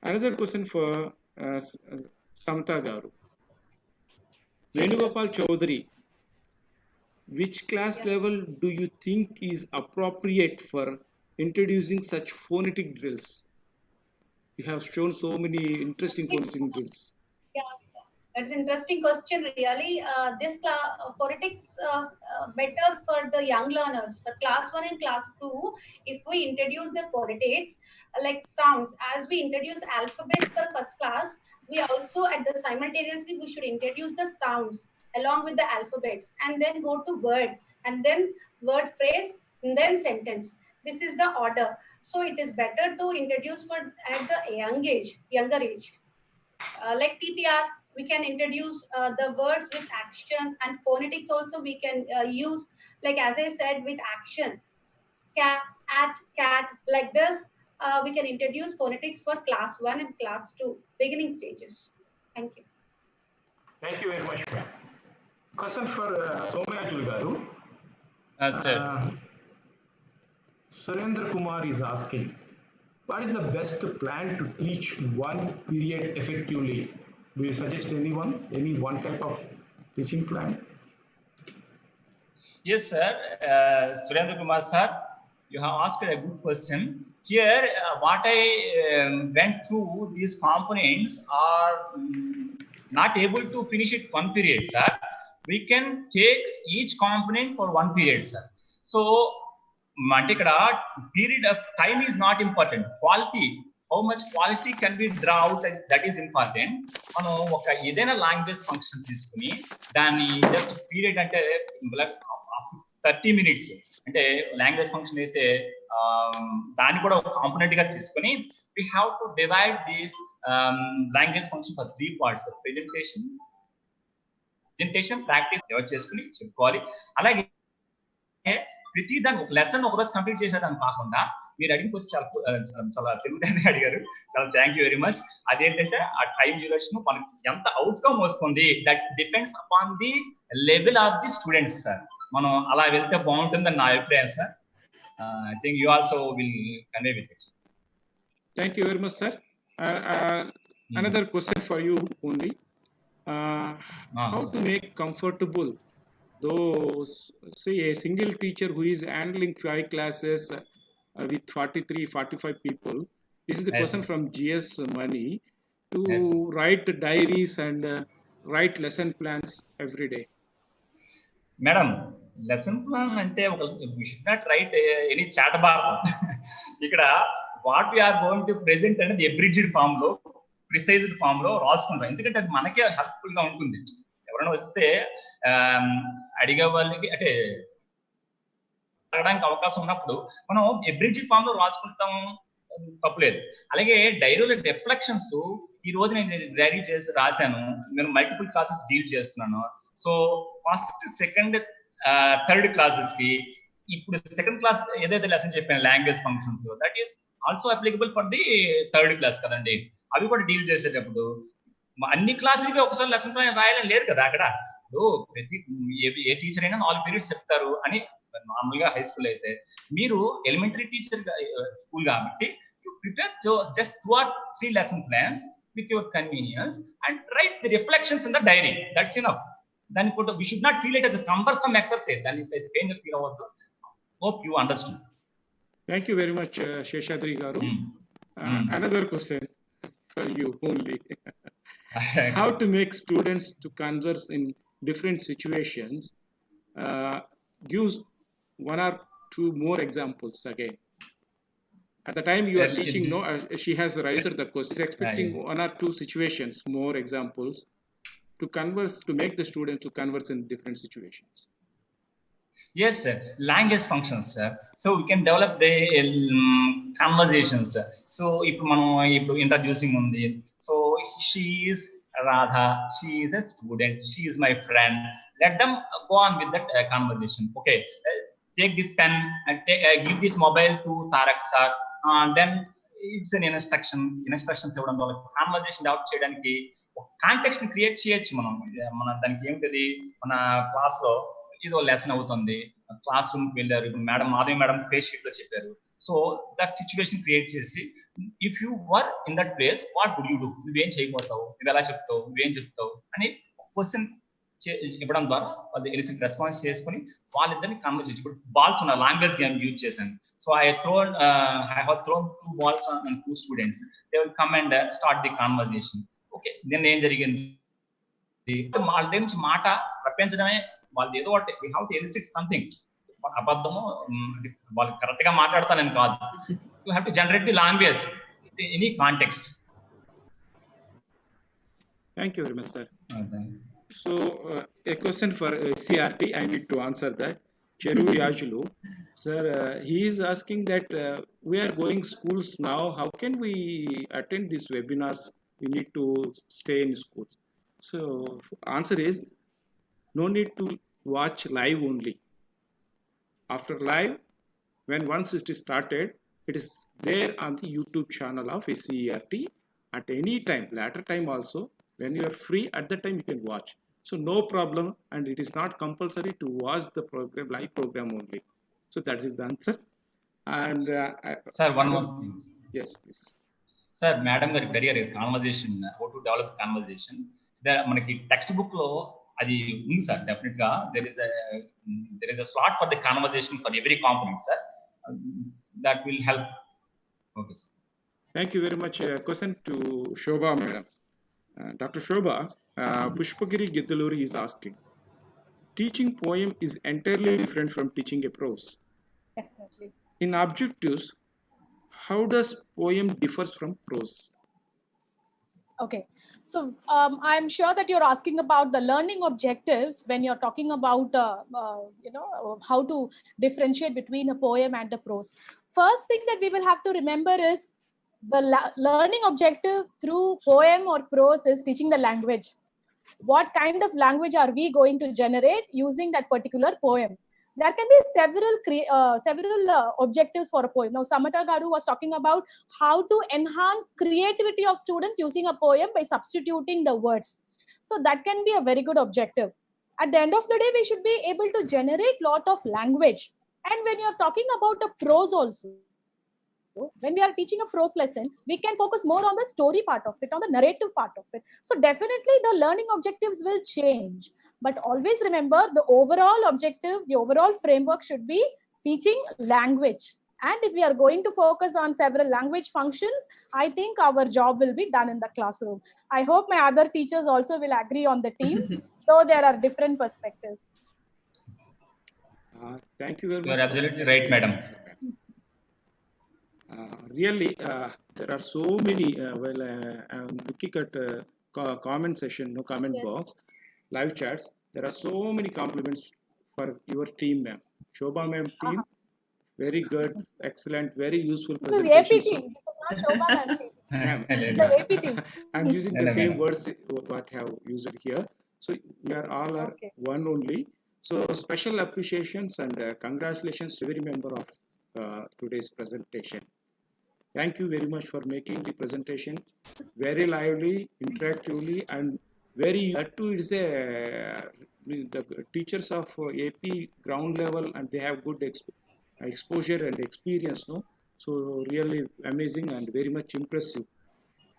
Another question for Samta Garu. Venugopal Chaudhary, which class level do you think is appropriate for introducing such phonetic drills? You have shown so many interesting phonetic drills. Yeah, that's an interesting question, really. This phonetics better for the young learners. For class 1 and class 2, if we introduce the phonetics, like sounds, as we introduce alphabets for first class, we also simultaneously we should introduce the sounds along with the alphabets, and then go to word, and then word phrase, and then sentence. This is the order. So it is better to introduce for at the younger age. Like TPR, we can introduce the words with action, and phonetics also we can use, like as I said, with action. Cat, cat, like this. We can introduce phonetics for class 1 and class 2, beginning stages. Thank you. Thank you very much, ma'am. Question for Somyajul Garu. Sir. Surendra Kumar is asking, what is the best plan to teach one period effectively? Do you suggest any one type of teaching plan? Yes, sir. Surendra Kumar sir, you have asked a good question. Here, what I went through, these components are not able to finish it one period, sir. We can take each component for one period, sir. So, period of time is not important. Quality, how much quality can be draw out, that is important. Either language function తీసుకుని దాన్ని just period అంటే 30 minutes అంటే language function అయితే దాన్ని కూడా ఒక component గా తీసుకుని we have to divide this language function for 3 parts: presentation, practice divide చేసుకుని చెప్పుకోవాలి. అలాగే ప్రతి దాని లెసన్ ఒక రోజు కంప్లీట్ చేసేదాన్ని కాకుండా మీరు అడిగిన క్వశ్చన్ చాలా తెలుగుగానే అడిగారు. చాలా థ్యాంక్ యూ వెరీ మచ్. అదేంటంటే ఆ టైం డ్యూరేషన్ మనకి ఎంత అవుట్కమ్ వస్తుంది, that depends upon the level of the students sir. మనం అలా వెళ్తే బాగుంటుందని నా అభిప్రాయం sir. I think you also will convey with it. Thank you very much, sir. Another question for you only. How to make comfortable those, say, a single teacher who is handling 5 classes with 43-45 people. This is the question from GS Money, to write diaries and write lesson plans every day. Madam, lesson plan ante we should not write any chat bar. ikkada what we are going to present అనేది abridged form లో, precised form లో రాసుకుంటాం. ఎందుకంటే అది మనకే helpful గా ఉంటుంది. ఎవరైనా వస్తే అడిగే వాళ్ళకి అంటే అడగడానికి అవకాశం ఉన్నప్పుడు మనం అబ్రిడ్జ్డ్ ఫామ్ లో రాసుకుంటాం, తప్పులేదు. అలాగే డైరీలో రిఫ్లెక్షన్స్, ఈ రోజు నేను డైరీ చేసి రాశాను, నేను మల్టిపుల్ క్లాసెస్ డీల్ చేస్తున్నాను. So first, second, third classes కి ఇప్పుడు సెకండ్ క్లాస్ ఏదైతే లెసన్ చెప్పాను language functions, that is also applicable for the third class కదండి. అవి కూడా డీల్ చేసేటప్పుడు అన్ని క్లాసులకి ఒకసారి లెసన్ ప్లాన్ రాయాలని లేదు కదా. అక్కడ ప్రతి ఏ టీచర్ అయినా 4 పీరియడ్స్ చెప్తారు అని నార్మల్ గా హై స్కూల్ అయితే, మీరు ఎలిమెంటరీ టీచర్ స్కూల్ కాబట్టి you prepare just 2 or 3 lesson plans with your convenience and write the reflections in the diary. That's enough. దాన్ని కూడా we should not feel it as a cumbersome exercise. దాన్ని pain feel అవ్వద్దు. Hope you understood. Thank you very much, Sheshadri Garu. Another question for you only. How to make students to converse in different situations? Give 1 or 2 more examples again. At the time you are teaching, she has raised the question, expecting 1 or 2 situations, more examples to converse, to make the students to converse in different situations. Yes, sir. Language functions, sir. So we can develop the conversations. So if introducing undi, so she is Radha, she is a student, she is my friend. Let them go on with that conversation. Okay, take this pen and give this mobile to Tarak sir. Then it's an instructions ఇవ్వడం వల్ల conversation develop చేయడానికి ఒక context ని create చేయొచ్చు. మనం దానికి ఏమిటది, మన క్లాస్ లో ఏదో లెసన్ అవుతుంది, క్లాస్ రూమ్ కి వెళ్ళారు, ఇప్పుడు madam Madhavi madam page sheet లో చెప్పారు. సో దట్ సిచ్యువేషన్ క్రియేట్ చేసి, if you were in that place what would you do, నువ్వేం చేయబోతావు, నువ్వు ఎలా చెప్తావు, నువ్వేం చెప్తావు అని క్వశ్చన్ ఇవ్వడం ద్వారా వాళ్ళు ఎలిసిట్ రెస్పాన్స్ చేసుకుని వాళ్ళిద్దరిని కన్వర్సేషన్. ఇప్పుడు బాల్స్ ఉన్న లాంగ్వేజ్ గేమ్ యూజ్ చేశాను. So I have thrown 2 balls on 2 students. They will come and start the conversation. Okay, దీన్ని ఏం జరిగింది, వాళ్ళ దగ్గర నుంచి మాట రప్పించడమే. వాళ్ళు ఏదో ఒకటి we have to illicit something. అబద్ధము వాళ్ళు కరెక్ట్ గా మాట్లాడతానని కాదు. You have to generate the language in any context. Thank you very much, sir. So, a question for CRT, I need to answer that. Cheru Yajulu, sir, he is asking that we are going schools now. How can we attend these webinars? We need to stay in schools. So, answer is no need to watch live only. After live, when once it is started, it is there on the YouTube channel of SCERT at any time, later time also. When you are free, at that time you can watch. So no problem, and it is not compulsory to watch the program, live program only. So that is the answer. And sir, one more thing. Yes, please. Sir, madam garu career conversation, how to develop conversation. There manaki textbook lo adi undi sir, definitely ga there is a slot for the conversation for every component, sir. That will help. Okay, sir. Thank you very much. Question to Shoba, madam. Dr. Shoba, Pushpagiri Giddaluri is asking, teaching poem is entirely different from teaching a prose. Definitely. In objectives, how does poem differs from prose? Okay, so I'm sure that you're asking about the learning objectives when you're talking about, how to differentiate between a poem and the prose. First thing that we will have to remember is the learning objective through poem or prose is teaching the language. What kind of language are we going to generate using that particular poem? There can be several objectives for a poem. Now, Samata Garu was talking about how to enhance creativity of students using a poem by substituting the words. So that can be a very good objective. At the end of the day, we should be able to generate lot of language. And when you're talking about a prose also, when we are teaching a prose lesson, we can focus more on the story part of it, on the narrative part of it. So definitely the learning objectives will change. But always remember the overall objective, the overall framework should be teaching language. And if we are going to focus on several language functions, I think our job will be done in the classroom. I hope my other teachers also will agree on the team, though there are different perspectives. Thank you very much. You are absolutely right, madam. Really, there are so many. I'm looking at comment session, comment box, live chats. There are so many compliments for your team, ma'am. Shoba ma'am team, very good, excellent, very useful presentation. This is AP team. This is not Shoba ma'am team. The AP team. I'm using the same words what I have used here. So we are all one only. So special appreciations and congratulations to every member of today's presentation. Thank you very much for making the presentation very lively, interactively, and very. That too is the teachers of AP ground level, and they have good exposure and experience, no? So really amazing and very much impressive.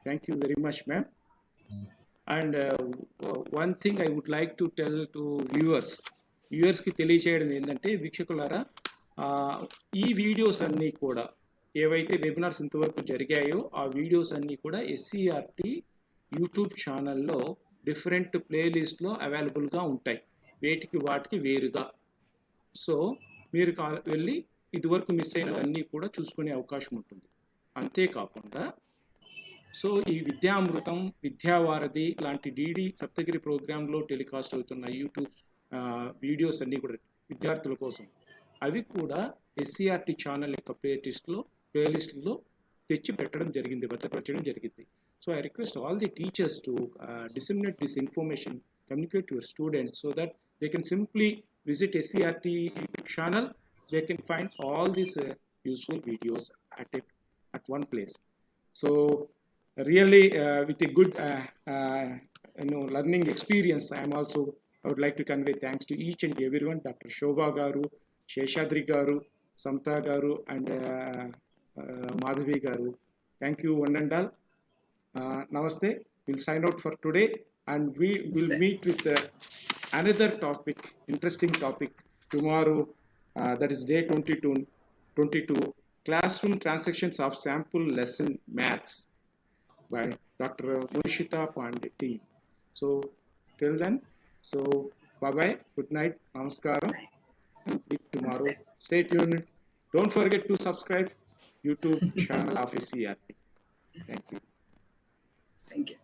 Thank you very much, ma'am. And one thing I would like to tell to viewers ki తెలియచేయడం ఏంటంటే వీక్షకులారా, ఈ videos అన్నీ కూడా ఏవైతే webinars ఇంతవరకు జరిగాయో ఆ videos అన్నీ కూడా SCERT యూట్యూబ్ ఛానల్లో డిఫరెంట్ ప్లేలిస్ట్లో అవైలబుల్గా ఉంటాయి, వాటికి వేరుగా. సో మీరు వెళ్ళి ఇదివరకు మిస్ అయినవన్నీ కూడా చూసుకునే అవకాశం ఉంటుంది. అంతేకాకుండా సో ఈ విద్యామృతం, విద్యావారధి లాంటి DD సప్తగిరి ప్రోగ్రాంలో టెలికాస్ట్ అవుతున్న యూట్యూబ్ వీడియోస్ అన్నీ కూడా విద్యార్థుల కోసం అవి కూడా SCERT ఛానల్ యొక్క ప్లేలిస్ట్లో తెచ్చి పెట్టడం జరిగింది, భద్రపరచడం జరిగింది. So I request all the teachers to disseminate this information, communicate to your students so that they can simply visit SCERT YouTube channel. They can find all these useful videos at one place. So really with a good learning experience, I would like to convey thanks to each and everyone, Dr. Shoba Garu, Sheshadri Garu, Samta Garu, and Madhavi Garu. Thank you one and all. Namaste. We'll sign out for today, and we will meet with another topic, interesting topic tomorrow. That is day 22, classroom transactions of sample lesson maths by Dr. Munishita Pandey team. So till then, so bye bye, good night, namaskaram, meet tomorrow. Stay tuned. Don't forget to subscribe YouTube channel of SCRP. Thank you. Thank you.